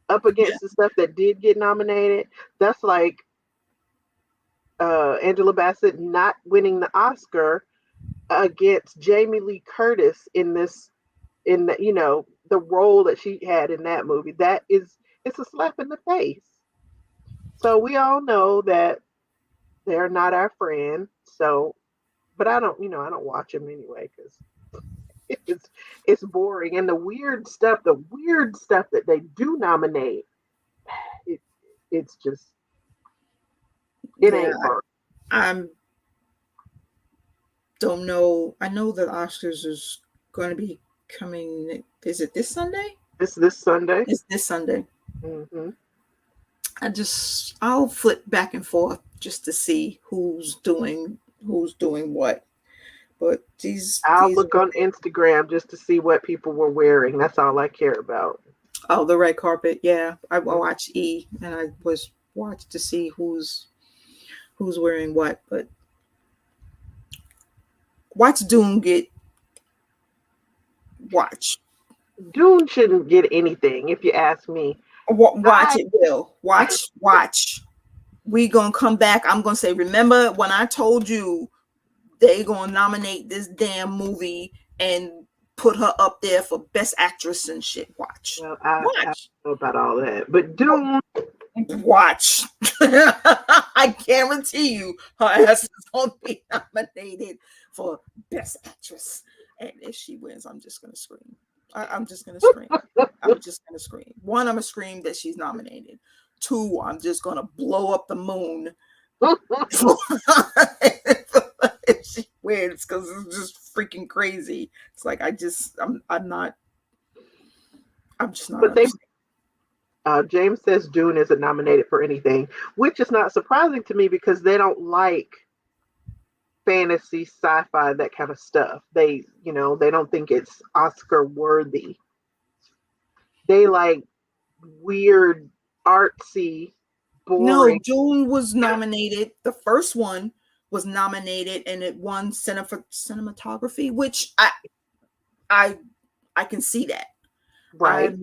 Up against the stuff that did get nominated, that's like Angela Bassett not winning the Oscar against Jamie Lee Curtis in the role that she had in that movie. It's a slap in the face. So we all know that they're not our friend. So, but I don't watch them anyway because it's boring. And the weird stuff that they do nominate, it's just ain't fun. I don't know. I know that Oscars is going to be coming. Is it this Sunday? This Sunday. It's this Sunday. Mm-hmm. I'll flip back and forth just to see who's doing what. But I'll look on Instagram just to see what people were wearing. That's all I care about. Oh, the red carpet. Yeah, I watched E, and I watched to see who's wearing what. But watch Dune get watch. Dune shouldn't get anything, if you ask me. Watch it, Will. Watch. We gonna come back. I'm gonna say, remember when I told you they gonna nominate this damn movie and put her up there for best actress and shit. Watch. Well, I don't know about all that, but Dune. Watch. I guarantee you her ass is gonna be nominated for best actress. And if she wins, I'm just gonna scream. I'm just gonna scream. I'm just gonna scream. One, I'm gonna scream that she's nominated. Two, I'm just gonna blow up the moon if she wins, because it's just freaking crazy. It's like I'm just not. But James says Dune isn't nominated for anything, which is not surprising to me because they don't like fantasy, sci-fi, that kind of stuff. They don't think it's Oscar worthy. They like weird, artsy, boring. No, Dune was nominated. The first one was nominated, and it won cinematography, which I can see that. Right.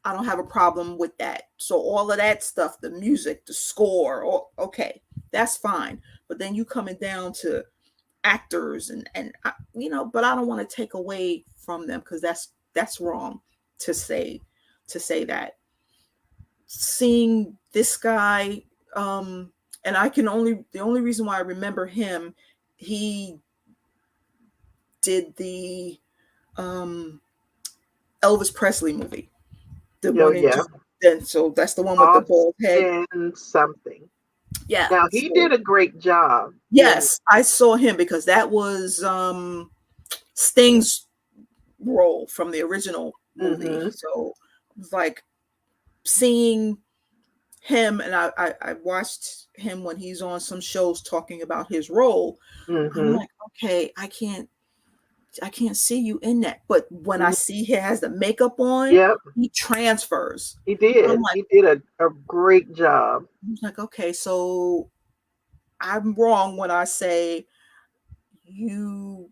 I don't have a problem with that. So all of that stuff, the music, the score, okay, that's fine. But then you coming down to actors and but I don't want to take away from them, because that's wrong to say that. Seeing this guy, and the only reason why I remember him, he did the Elvis Presley movie. And so that's the one with the bald head and something. Yeah. Now he did a great job. Yes, I saw him because that was Sting's role from the original movie. Mm-hmm. So it was like seeing him, and I watched him when he's on some shows talking about his role. Mm-hmm. I'm like, okay, I can't see you in that. But when I see he has the makeup on, he transfers. He did. He did a great job. I'm like, okay, so I'm wrong when I say you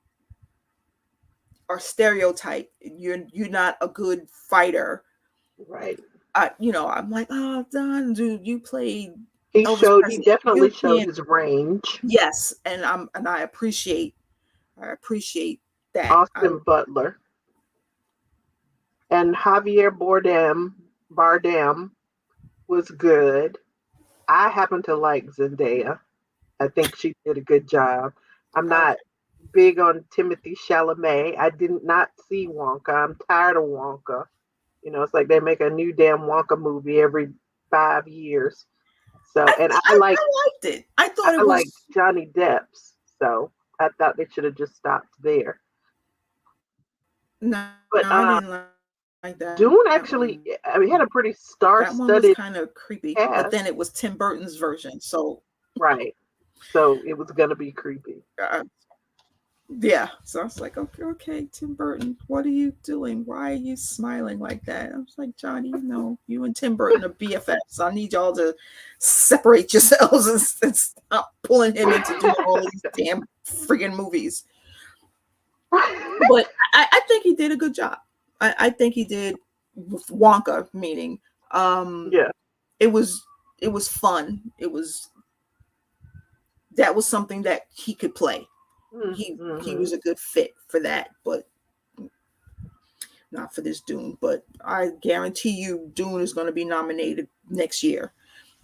are stereotyped. You're not a good fighter. Right. I'm like, oh, Don, dude, you played. He definitely showed his range. Yes, and I appreciate that. Austin Butler and Javier Bardem was good. I happen to like Zendaya. I think she did a good job. I'm not big on Timothée Chalamet. I did not see Wonka. I'm tired of Wonka. It's like they make a new damn Wonka movie every 5 years. So, I liked it. I thought I liked Johnny Depp's. So I thought they should have just stopped there. No, but I didn't like that. Dune actually, he had a pretty star-studded. That one was kind of creepy, but then it was Tim Burton's version, so right. So it was gonna be creepy. Yeah. So I was like, okay, Tim Burton, what are you doing? Why are you smiling like that? I was like, Johnny, you and Tim Burton are BFFs. I need y'all to separate yourselves and stop pulling him into doing all these damn friggin' movies. But I think he did a good job. I think he did with Wonka, meaning it was fun. That was something that he could play. Mm-hmm. He was a good fit for that, but not for this Dune. But I guarantee you Dune is going to be nominated next year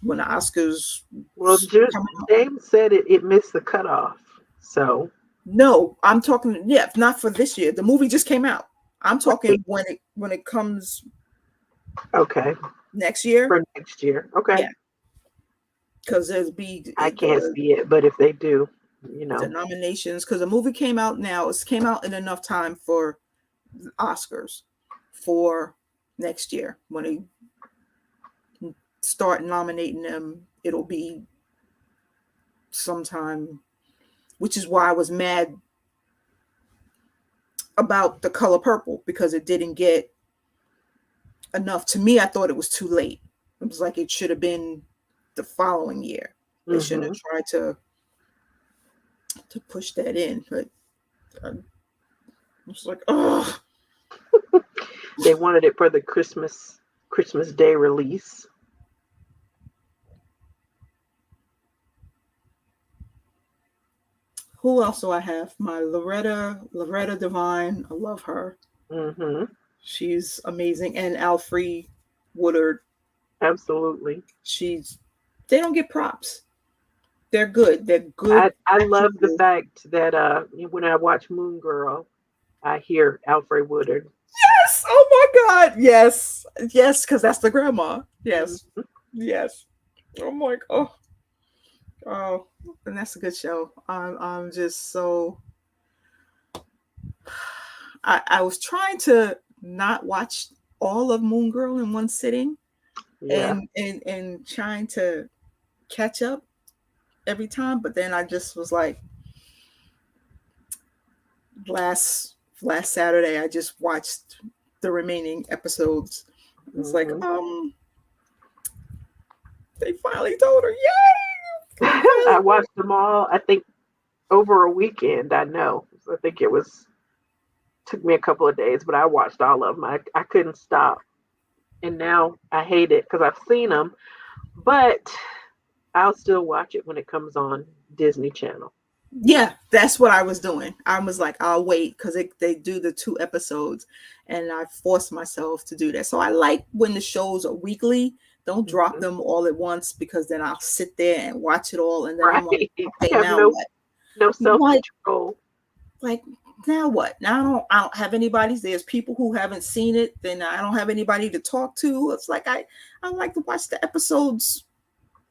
when the Oscars. Well, James said it missed the cutoff. So no, I'm talking. Yeah, not for this year. The movie just came out. I'm talking when it comes. Okay. Next year. For next year. Okay. Yeah. Because I can't see it, but if they do, the nominations, because the movie came out now. It came out in enough time for Oscars for next year. When they start nominating them, it'll be sometime, which is why I was mad about The Color Purple, because it didn't get enough. To me, I thought it was too late. It was like it should have been the following year. They shouldn't have tried to push that in, but I was like, oh. They wanted it for the Christmas Day release. Who else do I have? My Loretta Devine. I love her. She's amazing. And Alfre Woodard. Absolutely. They don't get props. They're good. They're good. I love the fact that when I watch Moon Girl, I hear Alfre Woodard. Yes. Oh my God. Yes. Yes, because that's the grandma. Yes. Yes. I'm like, oh, and that's a good show. I'm just so. I was trying to not watch all of Moon Girl in one sitting, and trying to catch up every time, but then I just was like, last Saturday I just watched the remaining episodes. It's like, they finally told her, yay! I watched them all, I think, over a weekend. I think took me a couple of days, but I watched all of them. I couldn't stop, and now I hate it because I've seen them, but I'll still watch it when it comes on Disney Channel. Yeah, that's what I was doing. I was like, I'll wait, because they do the 2 episodes, and I force myself to do that. So I like when the shows are weekly. Don't drop them all at once, because then I'll sit there and watch it all, and then I'm like, okay, now what? No self-control. Like, now what? Now I don't have anybody. There's people who haven't seen it. Then I don't have anybody to talk to. It's like I like to watch the episodes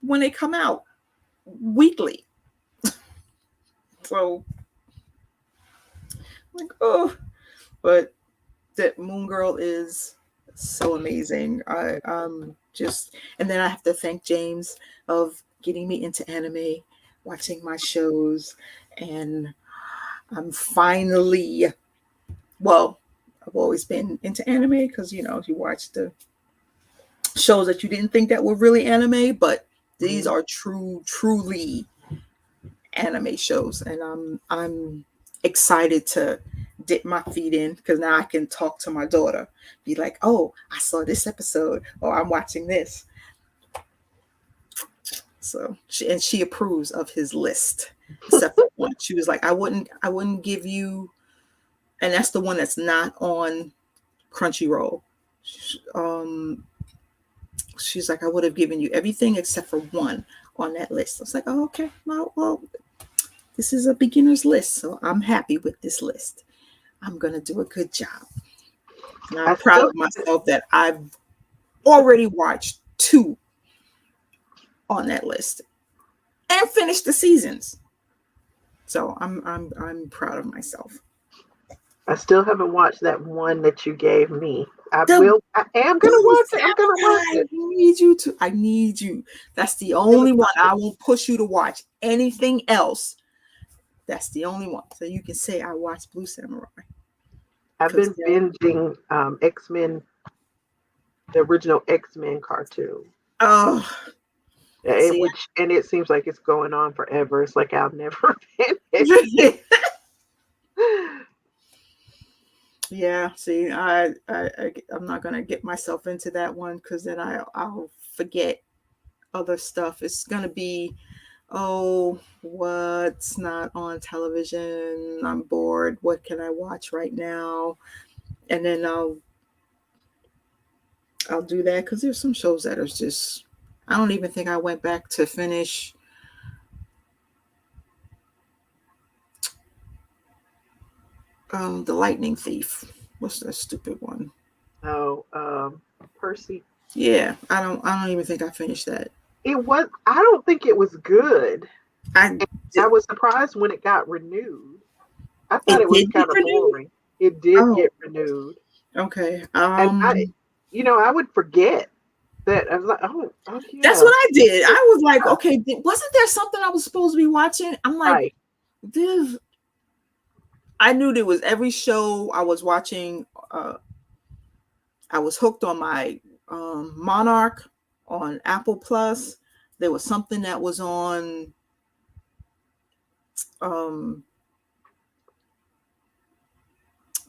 when they come out weekly. So, like, oh, but that Moon Girl is so amazing. Just, and then I have to thank James of getting me into anime, watching my shows, and I'm finally, well, I've always been into anime because, you watch the shows that you didn't think that were really anime, but these are truly anime shows, and I'm excited to dip my feet in, because now I can talk to my daughter, be like, oh, I saw this episode, or I'm watching this. So she approves of his list, except for one. She was like, I wouldn't give you, and that's the one that's not on Crunchyroll. She's like, I would have given you everything except for one on that list. I was like, oh, okay, well, this is a beginner's list, so I'm happy with this list. I'm gonna do a good job. And I'm proud of myself that I've already watched 2 on that list and finished the seasons. So I'm proud of myself. I still haven't watched that one that you gave me. I am gonna watch it. I'm gonna watch it. I need you. That's the only one. I won't push you to watch anything else. That's the only one. So you can say I watched Blue Samurai. I've been binging X-Men, the original X-Men cartoon. Oh. And it seems like it's going on forever. It's like I'll never finish. Yeah, see, I'm not gonna get myself into that one, because then I'll forget other stuff. It's gonna be, oh, what's not on television? I'm bored. What can I watch right now? And then I'll do that, because there's some shows that are just, I don't even think I went back to finish The Lightning Thief. What's that stupid one? Oh, Percy. Yeah, I don't even think I finished that. I don't think it was good. I was surprised when it got renewed. I thought it was kind of boring. It did Oh, get renewed. okay. And I would forget that. I was like, oh That's yeah. what I did. I was like, okay, wasn't there something I was supposed to be watching? I'm like, Right. this. I knew there was every show I was watching. I was hooked on my Monarch on Apple Plus. There was something that was on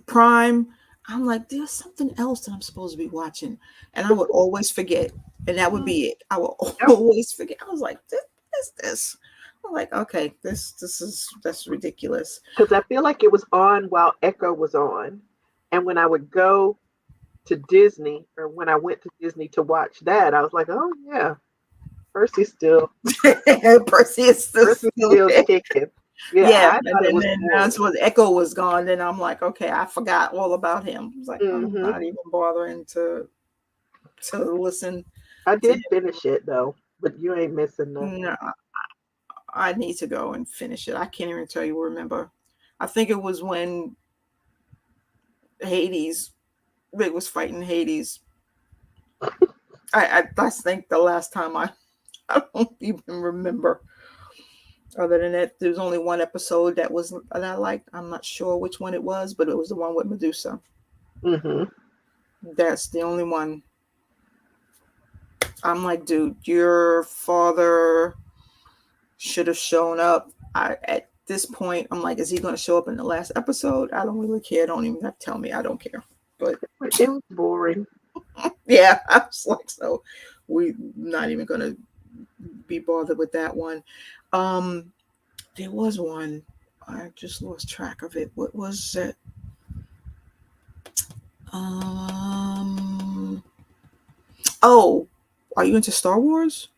Prime. I'm like, there's something else that I'm supposed to be watching, and I would always forget, and that would be it. I would always forget. I was like, this is this. I'm like, okay, that's ridiculous. Because I feel like it was on while Echo was on, and when I would go to Disney, or when I went to Disney to watch that, I was like, oh yeah, Percy's still Percy is still kicking. Yeah, I thought it was then that's when Echo was gone. Then I'm like, okay, I forgot all about him. I was like, I'm not even bothering to listen. I did finish it though, but you ain't missing nothing. No, I need to go and finish it. I can't even tell you. Remember, I think it was when Hades, Rick was fighting Hades. I think the last time I don't even remember. Other than that, there's only one episode that I liked. I'm not sure which one it was, but it was the one with Medusa. That's the only one. I'm like, dude, your father should have shown up. At this point, I'm like, is he going to show up in the last episode? I don't really care. Don't even have to tell me. I don't care. But it was boring. Yeah, I was like, so we're not even going to be bothered with that one. There was one. I just lost track of it. What was it? Oh, are you into Star Wars?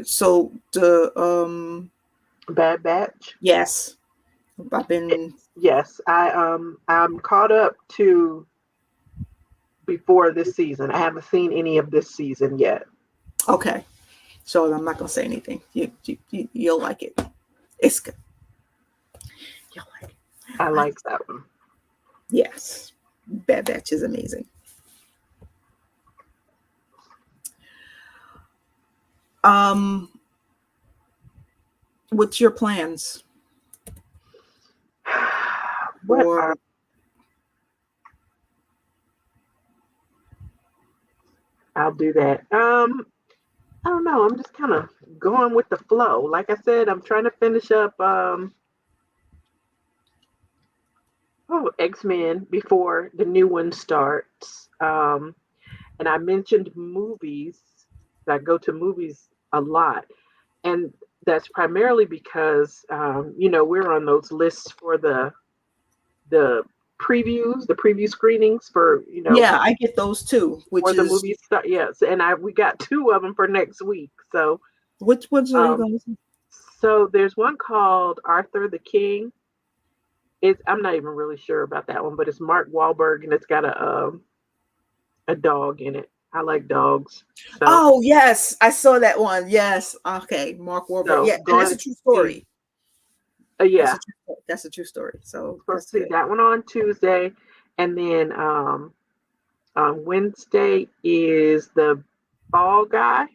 So the Bad Batch. Yes, I've been. Yes, I'm caught up to before this season. I haven't seen any of this season yet. Okay, so I'm not gonna say anything. You'll like it. It's good. You'll like it. I like that one. Yes, Bad Batch is amazing. What's your plans? I'll do that. I don't know. I'm just kind of going with the flow. Like I said, I'm trying to finish up X-Men before the new one starts. And I mentioned movies. I go to movies a lot. And that's primarily because we're on those lists for the preview screenings for Yeah, I get those too. Which the is movies start. Yes, and we got 2 of them for next week. So which ones are you going to see? So there's one called Arthur the King. I'm not even really sure about that one, but it's Mark Wahlberg and it's got a dog in it. I like dogs. So. Oh yes, I saw that one. Yes, okay, Mark Wahlberg. So, yeah, and that's a true story. Yeah, that's a true story. So let's see that one on Tuesday, and then on Wednesday is the Fall Guy,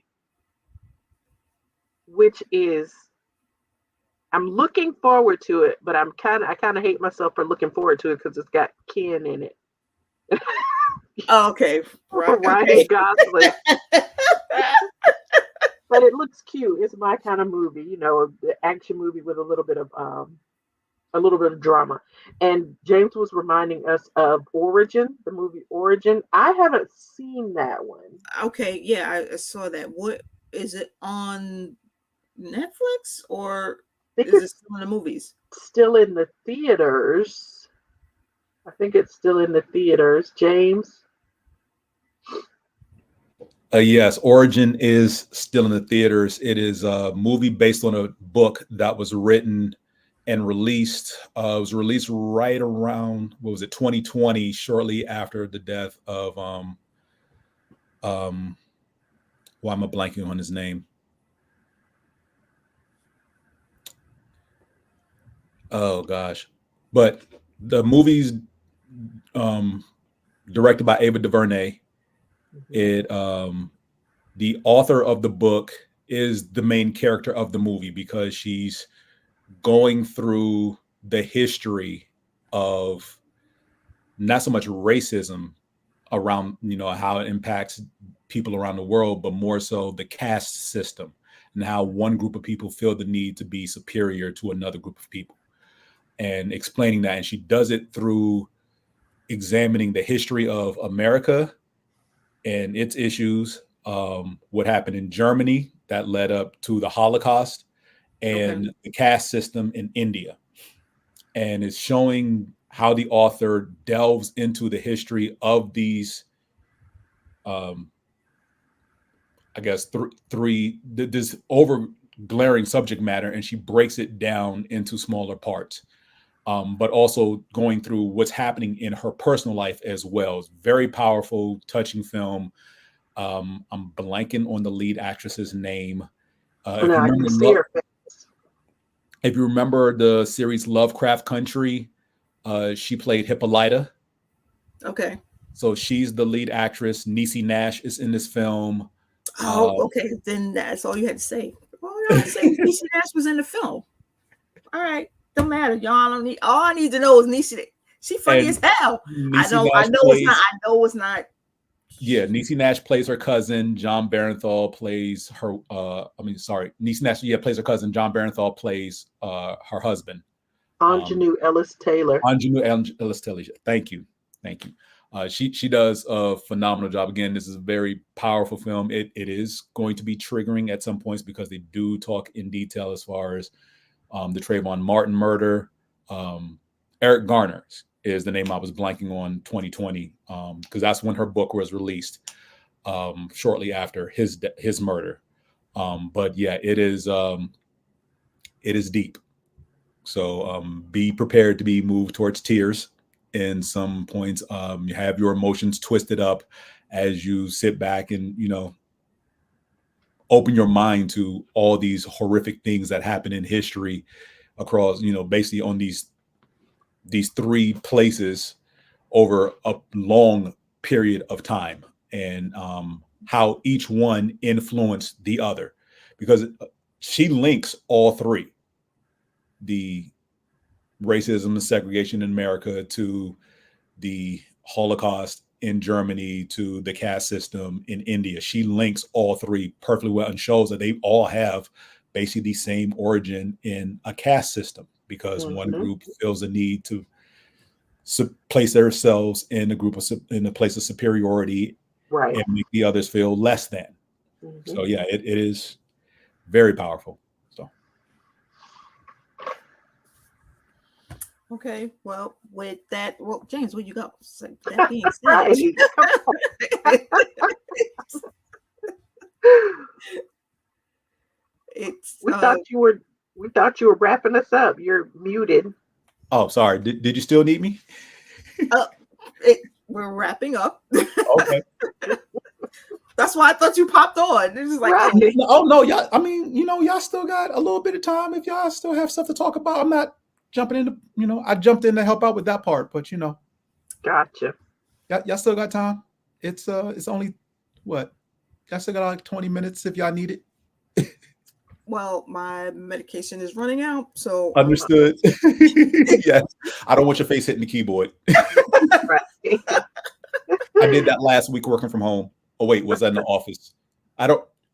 which is I'm looking forward to it, but I kind of hate myself for looking forward to it because it's got Ken in it. Oh, okay, Ryan Gosling. But it looks cute. It's my kind of movie, the action movie with a little bit of drama. And James was reminding us of Origin, the movie Origin. I haven't seen that one. Okay, yeah, I saw that. What is it on Netflix or is it still in the movies? Still in the theaters. I think it's still in the theaters. James? Yes, Origin is still in the theaters. It is a movie based on a book that was written and released. It was released right around, 2020, shortly after the death of why am I blanking on his name? Oh gosh. But The movie's directed by Ava DuVernay. It the author of the book is the main character of the movie because she's going through the history of not so much racism around, how it impacts people around the world, but more so the caste system and how one group of people feel the need to be superior to another group of people, and explaining that. And she does it through examining the history of America and its issues, what happened in Germany that led up to the Holocaust, and the caste system in India. And it's showing how the author delves into the history of these, I guess, this over glaring subject matter, and she breaks it down into smaller parts. But also going through what's happening in her personal life as well. It's very powerful, touching film. I'm blanking on the lead actress's name. If you remember the series Lovecraft Country, she played Hippolyta. Okay. So she's the lead actress. Niecy Nash is in this film. Okay. Then that's all you had to say. All you had to say was Niecy Nash was in the film. All right. Don't matter. Y'all don't need. All I need to know is Niecy. She funny as hell. I know it's not. Yeah, Niecy Nash plays her cousin. John Barenthal plays her. Niecy Nash. Yeah, plays her cousin. John Barenthal plays her husband. Ingenue Ellis Taylor. Ellis Taylor. Thank you. She does a phenomenal job. Again, this is a very powerful film. It is going to be triggering at some points because they do talk in detail as far as the Trayvon Martin murder. Eric Garner is the name I was blanking on, 2020, because that's when her book was released, shortly after his murder. But yeah, it is deep. So be prepared to be moved towards tears in some points. You have your emotions twisted up as you sit back and, open your mind to all these horrific things that happen in history across, basically on these three places over a long period of time, and how each one influenced the other, because she links all three: the racism and segregation in America, to the Holocaust in Germany, to the caste system in India. She links all three perfectly well and shows that they all have basically the same origin in a caste system, because one group feels the need to place themselves in a place of superiority, right, and make the others feel less than. So yeah, it is very powerful. So okay, well, with that, James, what you got? So that being said, right. We thought you were wrapping us up. You're muted. Oh, sorry. Did you still need me? We're wrapping up. Okay. That's why I thought you popped on. It's just like, right. Oh no, y'all. I mean, y'all still got a little bit of time if y'all still have stuff to talk about. I'm not jumping into, I jumped in to help out with that part, but Gotcha. Y'all still got time. It's only what? Y'all still got like 20 minutes if y'all need it. Well, my medication is running out, so understood. Yes, I don't want your face hitting the keyboard. Right. I did that last week working from home. Oh wait, was that in the office?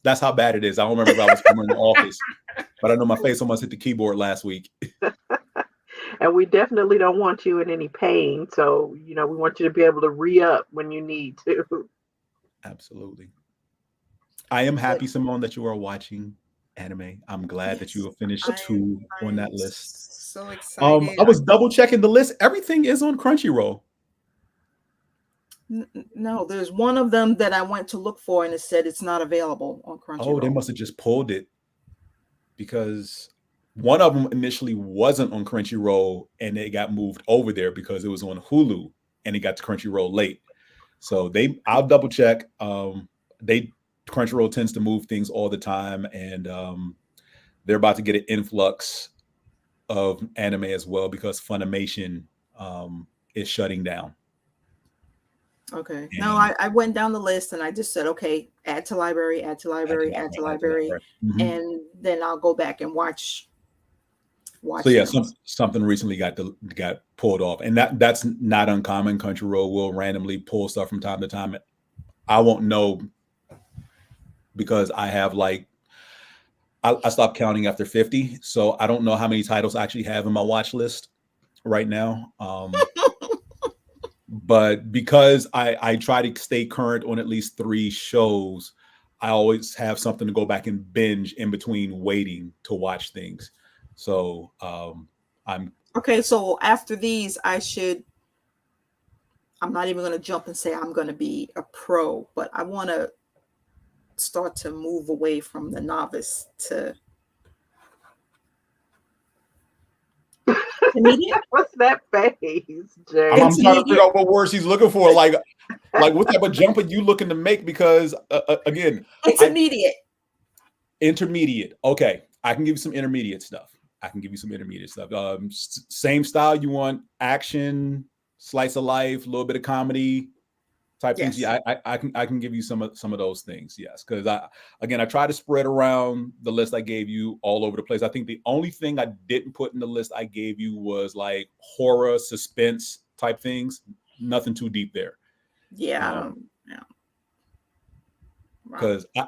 That's how bad it is. I don't remember if I was in the office, but I know my face almost hit the keyboard last week. And we definitely don't want you in any pain. So, we want you to be able to re-up when you need to. Absolutely. I am happy, Simone, that you are watching anime. I'm glad that you have finished two on that list. So excited. I was double checking the list. Everything is on Crunchyroll. No, there's one of them that I went to look for and it said it's not available on Crunchyroll. Oh, they must have just pulled it, because one of them initially wasn't on Crunchyroll and it got moved over there because it was on Hulu and it got to Crunchyroll late. So I'll double check. Crunchyroll tends to move things all the time, and they're about to get an influx of anime as well, because Funimation is shutting down. Okay. And No, I went down the list and I just said, okay, add to library, add to library, add to library, Mhm. and then I'll go back and watch. So yeah, them. something recently got pulled off, and that's not uncommon. Crunchyroll will randomly pull stuff from time to time. I won't know because I have like I stopped counting after 50, so I don't know how many titles I actually have in my watch list right now. But because I try to stay current on at least 3 shows, I always have something to go back and binge in between waiting to watch things. So I'm okay. So after these, I'm not even going to jump and say I'm going to be a pro, but I want to start to move away from the novice to intermediate. What's that face, Jay? I'm trying to figure out what words he's looking for. Like what type of jump are you looking to make? Because again, intermediate. Okay, I can give you some intermediate stuff. Same style. You want action, slice of life, a little bit of comedy type things. Yeah, I can give you some of those things. Yes, because I try to spread around the list I gave you all over the place. I think the only thing I didn't put in the list I gave you was like horror, suspense type things. Nothing too deep there. Yeah. Because I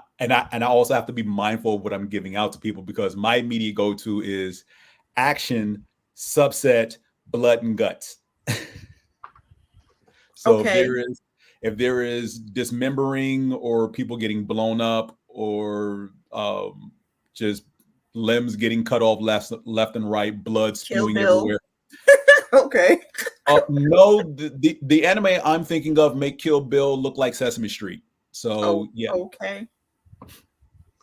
also have to be mindful of what I'm giving out to people, because my immediate go-to is action, subset, blood and guts. So okay. if there is dismembering or people getting blown up or just limbs getting cut off left and right, blood spewing everywhere. Okay. No, the anime I'm thinking of make Kill Bill look like Sesame Street. So yeah. Okay.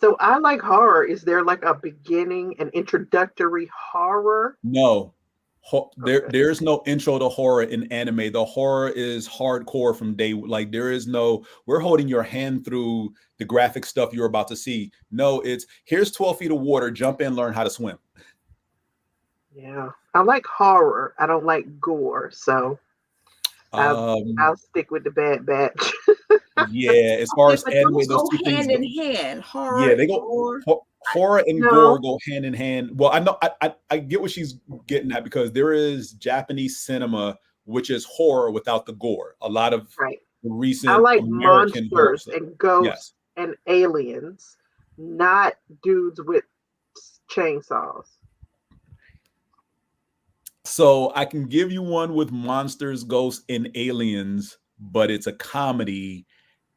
So I like horror. Is there like a beginning, an introductory horror? No. There's no intro to horror in anime. The horror is hardcore from day. Like there is no, we're holding your hand through the graphic stuff you're about to see. No, it's here's 12 feet of water, jump in, learn how to swim. Yeah, I like horror. I don't like gore, so I'll stick with the Bad Batch. Yeah, as far as anime, those two go hand in hand. Horror, yeah, they go. Horror and gore go hand in hand. Well, I know I get what she's getting at, because there is Japanese cinema which is horror without the gore. A lot of recent I like American monsters and ghosts and aliens, not dudes with chainsaws. So I can give you one with monsters, ghosts, and aliens, but it's a comedy,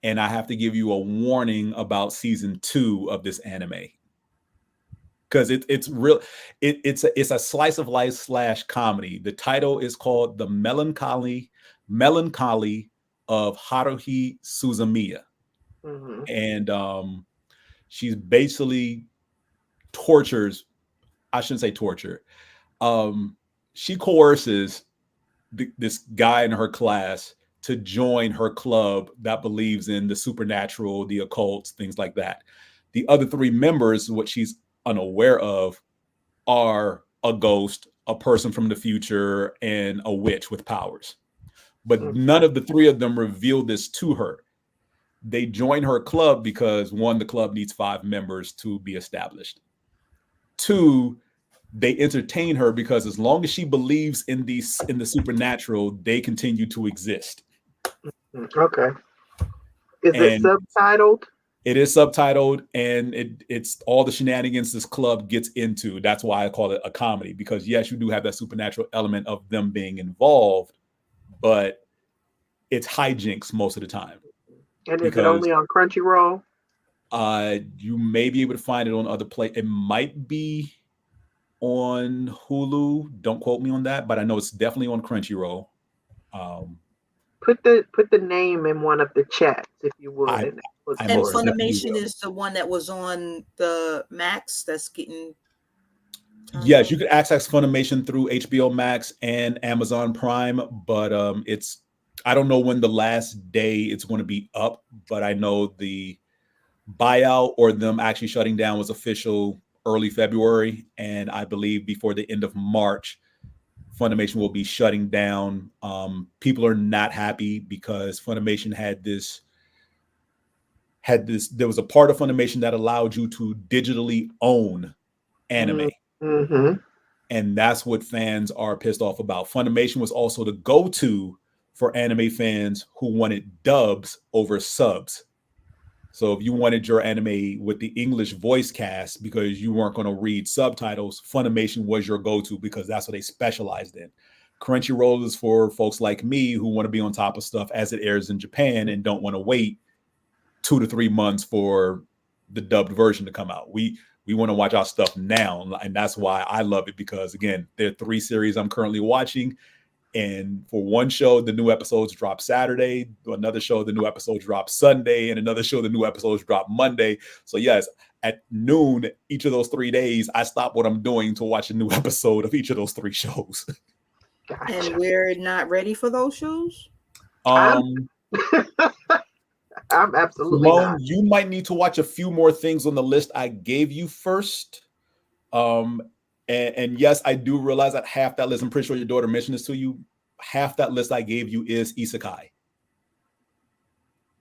and I have to give you a warning about season 2 of this anime, because it's real. It's a slice of life / comedy. The title is called The Melancholy of Haruhi Suzumiya, and she's basically tortures. I shouldn't say torture. She coerces this guy in her class to join her club that believes in the supernatural, the occult, things like that. The other 3 members, what she's unaware of, are a ghost, a person from the future, and a witch with powers. But none of the 3 of them reveal this to her. They join her club because 1, the club needs 5 members to be established. 2, they entertain her because as long as she believes in the supernatural, they continue to exist. Okay. Is it subtitled? It is subtitled, and it's all the shenanigans this club gets into. That's why I call it a comedy, because yes, you do have that supernatural element of them being involved, but it's hijinks most of the time. And is it only on Crunchyroll? You may be able to find it on other It might be on Hulu. Don't quote me on that, but I know it's definitely on Crunchyroll. Put the name in one of the chats if you would. And Funimation is the one that was on the Max that's getting. Yes, you can access Funimation through HBO Max and Amazon Prime, but I don't know when the last day it's going to be up, but I know the buyout or them actually shutting down was official early February, and I believe before the end of March, Funimation will be shutting down. People are not happy because Funimation had this. There was a part of Funimation that allowed you to digitally own anime. Mm-hmm. And that's what fans are pissed off about. Funimation was also the go-to for anime fans who wanted dubs over subs. So if you wanted your anime with the English voice cast because you weren't going to read subtitles, Funimation was your go-to because that's what they specialized in. Crunchyroll is for folks like me who want to be on top of stuff as it airs in Japan and don't want to wait 2 to 3 months for the dubbed version to come out. We want to watch our stuff now, and that's why I love it, because again, there are 3 series I'm currently watching, and for one show, the new episodes drop Saturday, another show, the new episodes drop Sunday, and another show, the new episodes drop Monday. So yes, at noon, each of those 3 days, I stop what I'm doing to watch a new episode of each of those 3 shows. Gotcha. And we're not ready for those shows? I'm absolutely Simone, not. you might need to watch a few more things on the list I gave you first. And yes, I do realize that half that list, I'm pretty sure your daughter mentioned this to you, half that list I gave you is isekai,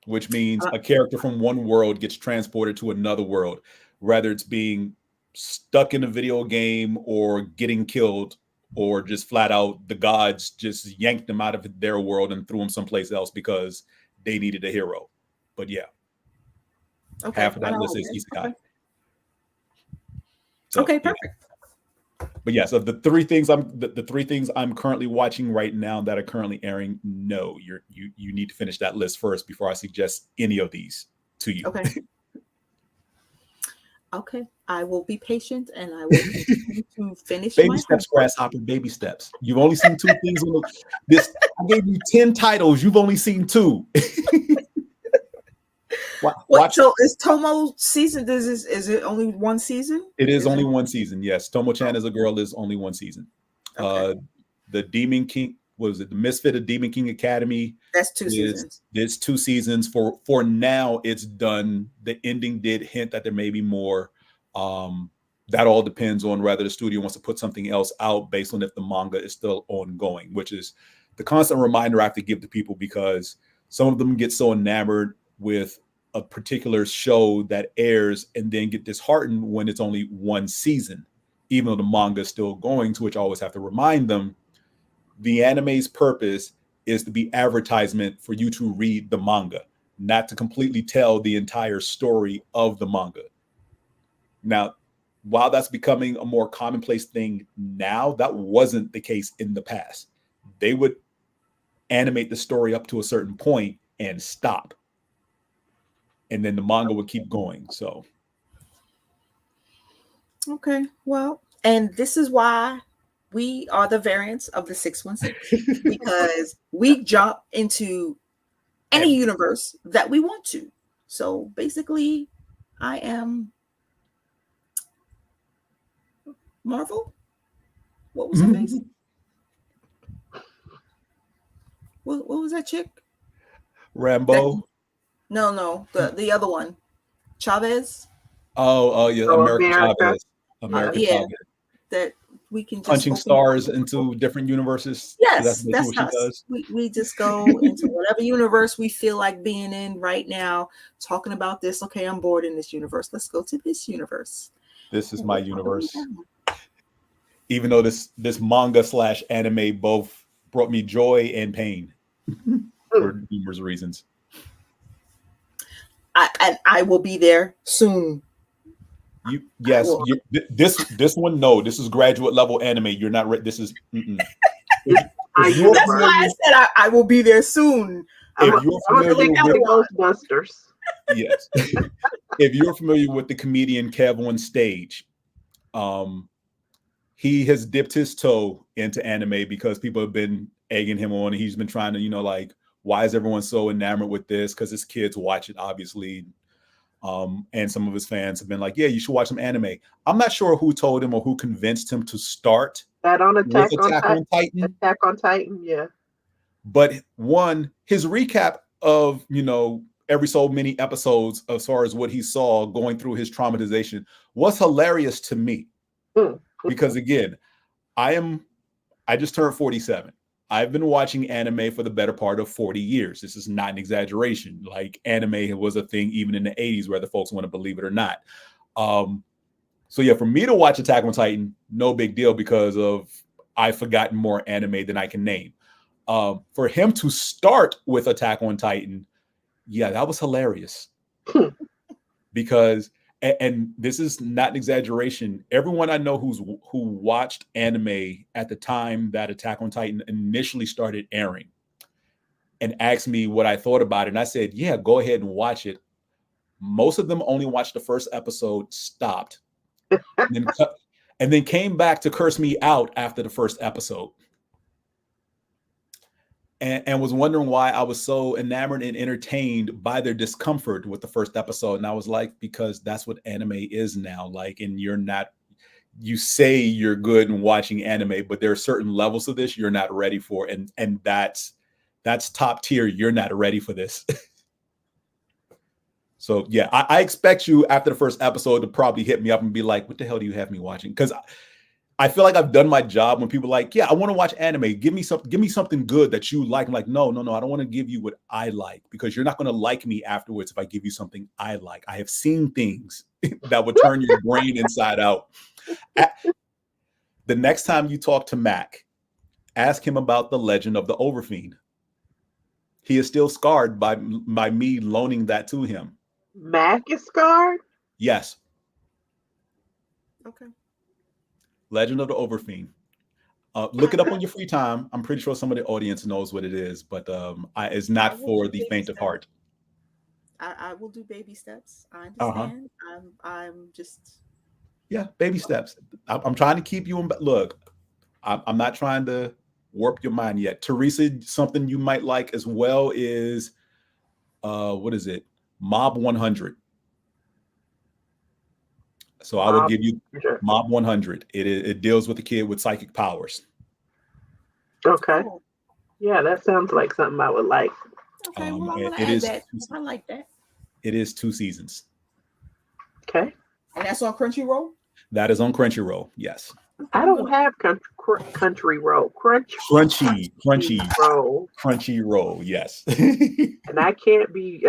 which means a character from one world gets transported to another world, whether it's being stuck in a video game or getting killed, or just flat out the gods just yanked them out of their world and threw them someplace else because they needed a hero. But yeah, half of that list is isekai. Okay, So, okay, perfect. Yeah. But yeah, so the 3 things I'm currently watching right now that are currently airing, no, you need to finish that list first before I suggest any of these to you. Okay. Okay, I will be patient and I will continue to finish Baby my steps, homework. grasshopper, baby steps. You've only seen 2 things on this. I gave you 10 titles. You've only seen 2. What? So is Tomo season? Is it only 1 season? It is only 1 season. Yes, Tomo-chan as a girl is only 1 season. Okay. The Demon King, was it the Misfit of Demon King Academy? That's 2 seasons. It's 2 seasons. For now, it's done. The ending did hint that there may be more. That all depends on whether the studio wants to put something else out based on if the manga is still ongoing, which is the constant reminder I have to give to people, because some of them get so enamored with a particular show that airs and then get disheartened when it's only 1 season, even though the manga is still going, to which I always have to remind them, the anime's purpose is to be advertisement for you to read the manga, not to completely tell the entire story of the manga. Now, while that's becoming a more commonplace thing now, that wasn't the case in the past. They would animate the story up to a certain point and stop, and then the manga would keep going. So, Okay, well, and this is why we are the variants of the 616, because we jump into any universe that we want to. So basically, I am Marvel. What was her face? What was that chick? Rambo. No, the other one, Chavez. Oh yeah, America Chavez. America Yeah, Chavez. that we can just Punching stars into different universes. Yes, So that's what she us. does. We just go into whatever universe we feel like being in right now, talking about this. Okay, I'm bored in this universe. Let's go to this universe. This is my universe. Even though this manga / anime both brought me joy and pain for numerous reasons. I will be there soon. This one, no, this is graduate level anime. You're not ready. This is That's why I said I will be there soon. If you're familiar with Ghostbusters, yes, if you're familiar with the comedian Kev on Stage, he has dipped his toe into anime because people have been egging him on. He's been trying to, like, why is everyone so enamored with this? Because his kids watch it, obviously. And some of his fans have been like, yeah, you should watch some anime. I'm not sure who told him or who convinced him to start that on Attack on Titan. Attack on Titan, yeah. But his recap of, every so many episodes as far as what he saw going through his traumatization was hilarious to me. Because again, I am I just turned 47. I've been watching anime for the better part of 40 years. This is not an exaggeration. Like, anime was a thing even in the 80s, whether folks want to believe it or not. So yeah, for me to watch Attack on Titan, no big deal, because of I've forgotten more anime than I can name. For him to start with Attack on Titan, yeah, that was hilarious. Because, and this is not an exaggeration, everyone I know who watched anime at the time that Attack on Titan initially started airing and asked me what I thought about it, and I said, yeah, go ahead and watch it. Most of them only watched the first episode, stopped, and then came back to curse me out after the first episode. And was wondering why I was so enamored and entertained by their discomfort with the first episode. And I was like, because that's what anime is now. Like, and you say you're good in watching anime, but there are certain levels of this you're not ready for. And that's top tier. You're not ready for this. So yeah, I expect you after the first episode to probably hit me up and be like, what the hell do you have me watching? Because I feel like I've done my job when people are like, yeah, I want to watch anime. Give me something good that you like. I'm like, no, I don't want to give you what I like, because you're not going to like me afterwards if I give you something I like. I have seen things that would turn your brain inside out. The next time you talk to Mac, ask him about the Legend of the Overfiend. He is still scarred by me loaning that to him. Mac is scarred? Yes. Okay. Legend of the Overfiend. Look it up on your free time. I'm pretty sure some of the audience knows what it is, but it's not for the faint of heart. I will do baby steps. I understand. I'm just. Yeah, baby steps. I'm trying to keep you in. Look, I'm not trying to warp your mind yet. Teresa, something you might like as well is, what is it? Mob 100. So I would give you Mob 100. It deals with a kid with psychic powers. Okay. Yeah, that sounds like something I would like. Okay, well, I'm gonna add that. I like that. It is 2 seasons. Okay. And that's on Crunchyroll? That is on Crunchyroll, yes. I don't have Crunchyroll. Crunchyroll, yes. And I can't be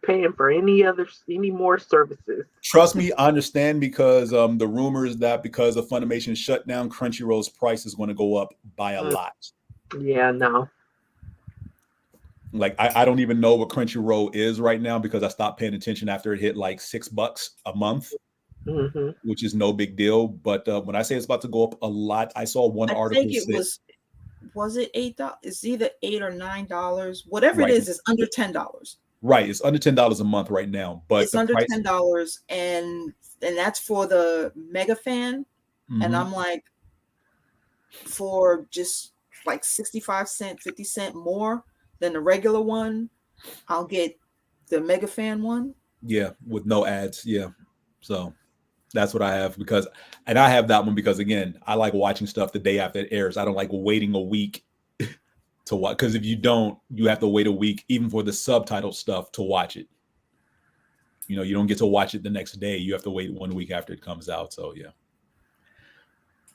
paying for any more services. Trust me, I understand, because the rumors that because of Funimation's shutdown, Crunchyroll's price is going to go up by a lot. Yeah, no. Like, I don't even know what Crunchyroll is right now, because I stopped paying attention after it hit like $6 a month. Mm-hmm. Which is no big deal, but when I say it's about to go up a lot, I saw one article. I think it was it $8? It's either $8 or $9. Whatever it is, it's under $10. Right, it's under $10 a month right now, but it's under $10, and that's for the mega fan. Mm-hmm. And I'm like, for just like 65 cents, 50 cents more than the regular one, I'll get the mega fan one. Yeah, with no ads. Yeah, so. That's what I have, and I have that one because, again, I like watching stuff the day after it airs. I don't like waiting a week to watch, because if you don't, you have to wait a week even for the subtitle stuff to watch it. You know, you don't get to watch it the next day. You have to wait 1 week after it comes out. So yeah,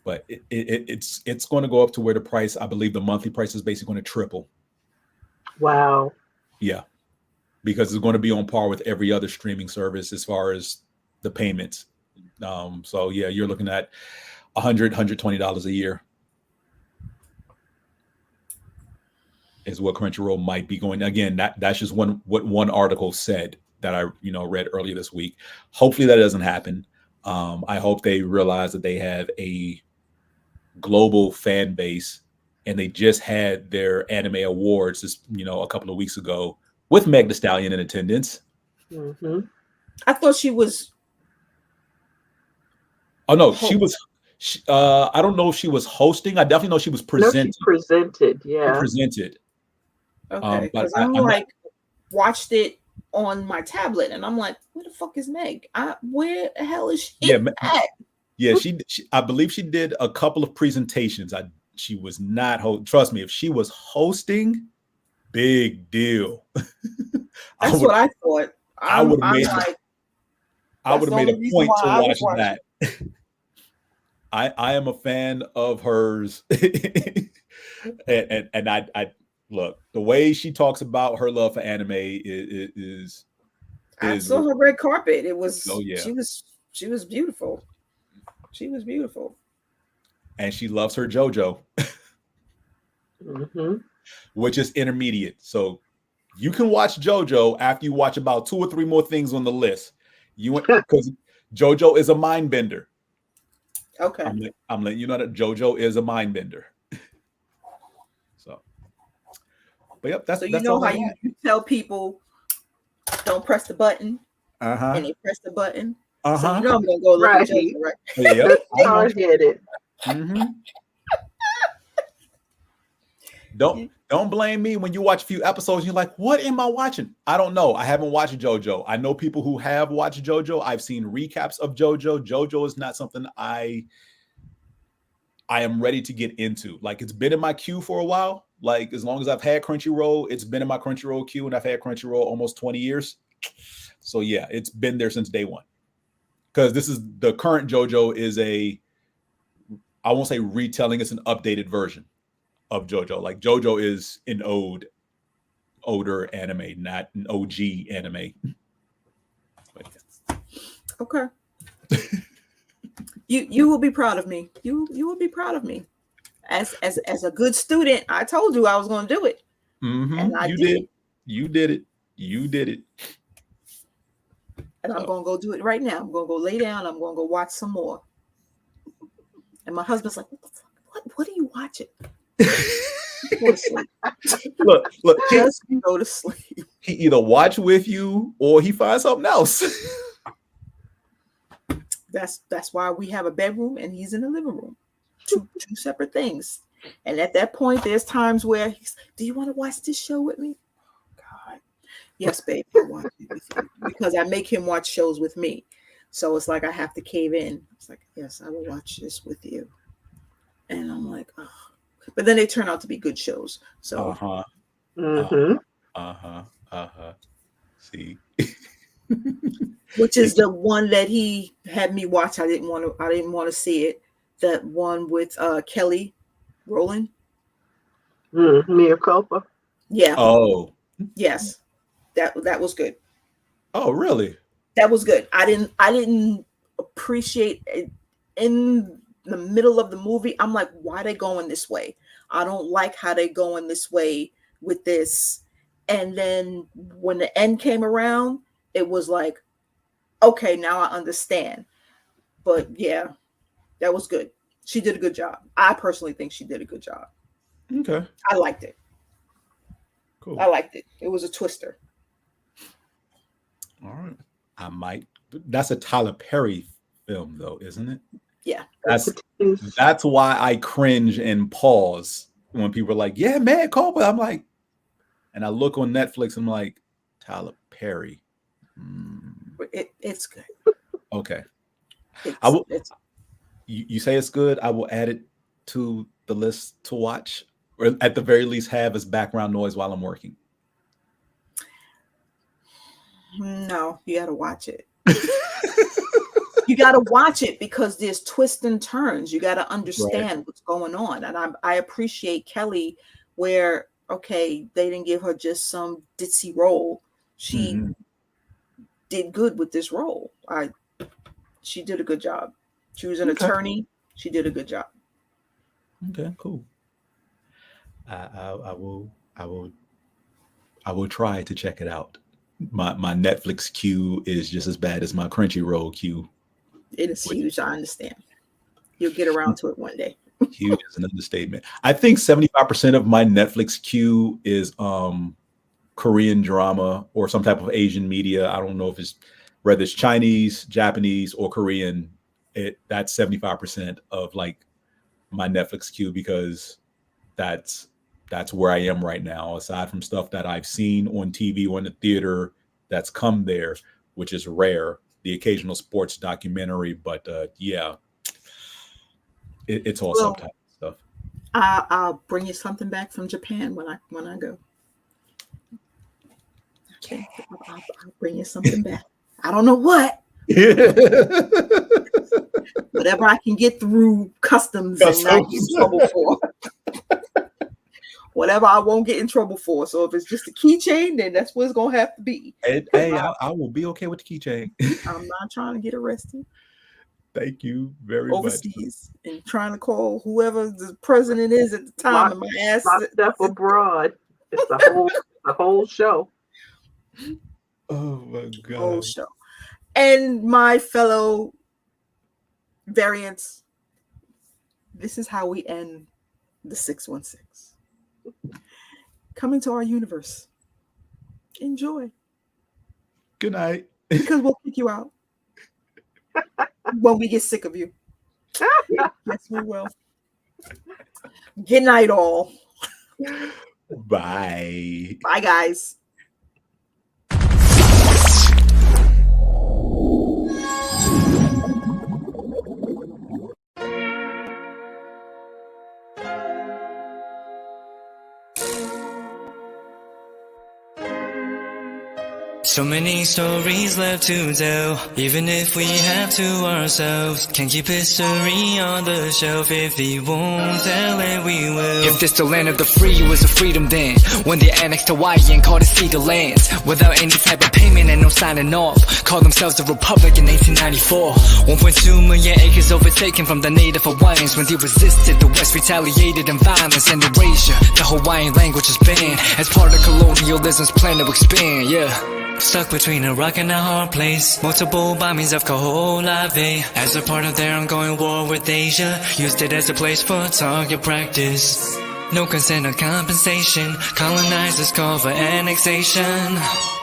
but it's going to go up to where the price, I believe, the monthly price is basically going to triple. Wow. Yeah, because it's going to be on par with every other streaming service as far as the payments. So yeah, you're looking at $120 a year is what Crunchyroll might be going. Again, that's just what one article said that I read earlier this week. Hopefully that doesn't happen. I hope they realize that they have a global fan base, and they just had their anime awards a couple of weeks ago with Meg Thee Stallion in attendance. Mm-hmm. I thought she was. Oh no, she was. I don't know if she was hosting. I definitely know she was presenting. No, she presented, yeah. She presented. Okay, because I'm watched it on my tablet, and I'm like, where the fuck is Meg? Where the hell is she? Yeah, yeah. She I believe she did a couple of presentations. She was not. Trust me, if she was hosting, big deal. That's what I thought. I would have made a point to watch that. I am a fan of hers. and I look, the way she talks about her love for anime is I saw her red carpet. It was oh yeah. she was beautiful. She was beautiful. And she loves her JoJo, Mm-hmm. which is intermediate. So you can watch JoJo after you watch about 2 or 3 more things on the list. Because JoJo is a mind bender. Okay. I'm letting you know that JoJo is a mind bender. So, but yep, that's so you that's know all how I you got. tell people don't press the button, Uh-huh. and they press the button. So Uh-huh. you know I'm gonna go look at Right. JoJo, right? Yep. Hard headed. Mm-hmm. Don't blame me when you watch a few episodes and you're like, what am I watching? I don't know. I haven't watched JoJo. I know people who have watched JoJo. I've seen recaps of JoJo. JoJo is not something I am ready to get into. Like, it's been in my queue for a while. Like, as long as I've had Crunchyroll, it's been in my Crunchyroll queue, and I've had Crunchyroll almost 20 years. So yeah, it's been there since day one. Because this is the current JoJo is I won't say retelling, it's an updated version of JoJo. Like, JoJo is an older anime, not an OG anime. Okay. You will be proud of me. You will be proud of me. As a good student, I told you I was going to do it, and I did. You did it. You did it. And I'm going to go do it right now. I'm going to go lay down. I'm going to go watch some more. And my husband's like, "What the fuck? What are you watching?" Go to sleep. Look, Just go to sleep. He either watch with you or he finds something else. That's why we have a bedroom and he's in the living room. Two separate things. And at that point, there's times where do you want to watch this show with me? God. Yes, babe, I watch it with you. Because I make him watch shows with me. So it's like I have to cave in. It's like, yes, I will watch this with you. And I'm like, oh. But then they turn out to be good shows. So See. Which is the one that he had me watch. I didn't want to see it. That one with Kelly Rowland. Mea culpa. Yeah. Oh. Yes. That was good. Oh, really? That was good. I didn't appreciate it in the middle of the movie. I'm like, why are they going this way? I don't like how they going this way with this. And then when the end came around, it was like, okay, now I understand. But yeah, that was good. She did a good job. I personally think she did a good job. Okay. I liked it. Cool. I liked it. It was a twister. All right. I might. That's a Tyler Perry film, though, isn't it? Yeah. That's why I cringe and pause when people are like, yeah, man, Cobra. I'm like, and I look on Netflix, I'm like, Tyler Perry. It's good. Okay. I will. You say it's good. I will add it to the list to watch, or at the very least have as background noise while I'm working. No, you got to watch it. You got to watch it because there's twists and turns. You got to understand what's going on. And I appreciate Kelly where, okay, they didn't give her just some ditzy role. She did good with this role. She did a good job. She was an attorney. She did a good job. Okay, cool. I will try to check it out. My Netflix queue is just as bad as my Crunchyroll queue. It is huge. I understand. You'll get around to it one day. Huge is an understatement. I think 75% of my Netflix queue is Korean drama or some type of Asian media. I don't know if it's whether it's Chinese, Japanese, or Korean. That's 75% of like my Netflix queue because that's where I am right now. Aside from stuff that I've seen on TV or in the theater that's come there, which is rare. The occasional sports documentary, but yeah, it's all subtitle stuff. I'll bring you something back from Japan when I go. Okay, I'll bring you something back. I don't know what. Whatever I can get through customs and not get in trouble for. Whatever I won't get in trouble for. So if it's just a keychain, then that's what it's gonna have to be. Hey, I will be okay with the keychain. I'm not trying to get arrested. Thank you very overseas much. And trying to call whoever the president is at the time, and my ass locked up abroad. It's the whole show. Oh my god! Whole show. And my fellow variants, this is how we end the 616. Coming to our universe. Enjoy. Good night. Because we'll kick you out when we get sick of you. Yes, we will. Good night, all. Bye. Bye, guys. So many stories left to tell, even if we have to ourselves. Can't keep history on the shelf. If we won't tell it, we will. If this the land of the free, it was a freedom then. When they annexed Hawaii and called it Cedar Lands, without any type of payment and no signing off. Called themselves the Republic in 1894. 1.2 million acres overtaken from the native Hawaiians. When they resisted, the West retaliated in violence and erasure. The Hawaiian language is banned as part of colonialism's plan to expand, yeah. Stuck between a rock and a hard place. Multiple bombings of Kaho'olawe as a part of their ongoing war with Asia. Used it as a place for target practice. No consent or compensation. Colonizers call for annexation.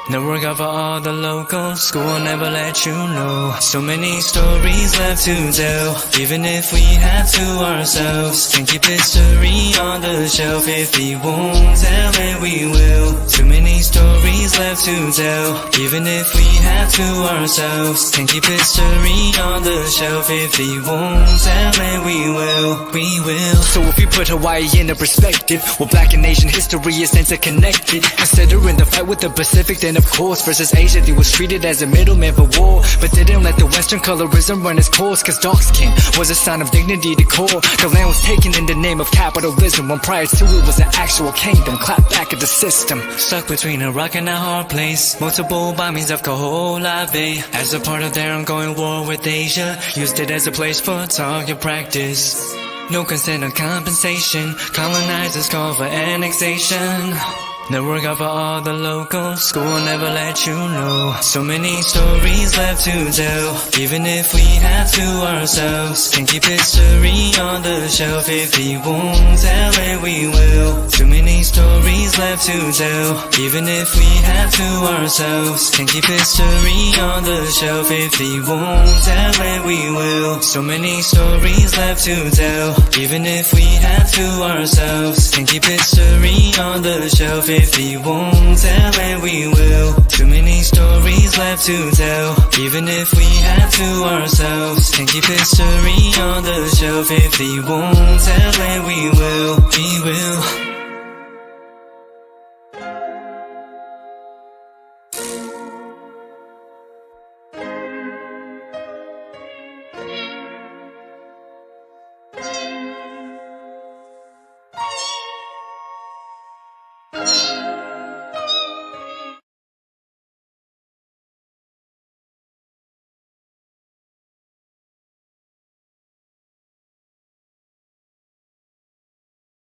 No work out for all the locals. School never let you know. So many stories left to tell, even if we have to ourselves. Can't keep history on the shelf. If we won't tell it, we will. Too many stories left to tell, even if we have to ourselves. Can't keep history on the shelf. If we won't tell it, we will. We will. So if you put Hawaii into perspective, well, Black and Asian history is interconnected. Considering the fight with the Pacific, then of course versus Asia, they was treated as a middleman for war, but didn't let the Western colorism run its course. Cause dark skin was a sign of dignity to core. The land was taken in the name of capitalism, when prior to it was an actual kingdom. Clap back at the system. Stuck between a rock and a hard place. Multiple bombings of Kaho'olawe as a part of their ongoing war with Asia. Used it as a place for target practice. No consent or compensation. Colonizers call for annexation. No work out for all the locals. School never let you know. So many stories left to tell, even if we have to ourselves. Can't keep history on the shelf. If we won't tell it, we will. Too many stories left to tell, even if we have to ourselves. Can't keep history on the shelf. If we won't tell it, we will. So many stories left to tell, even if we have to ourselves. Can't keep history on the shelf. If we won't tell it, we will. Too many stories left to tell, even if we have to ourselves. Can't keep history on the shelf. If we won't tell it, we will. We will.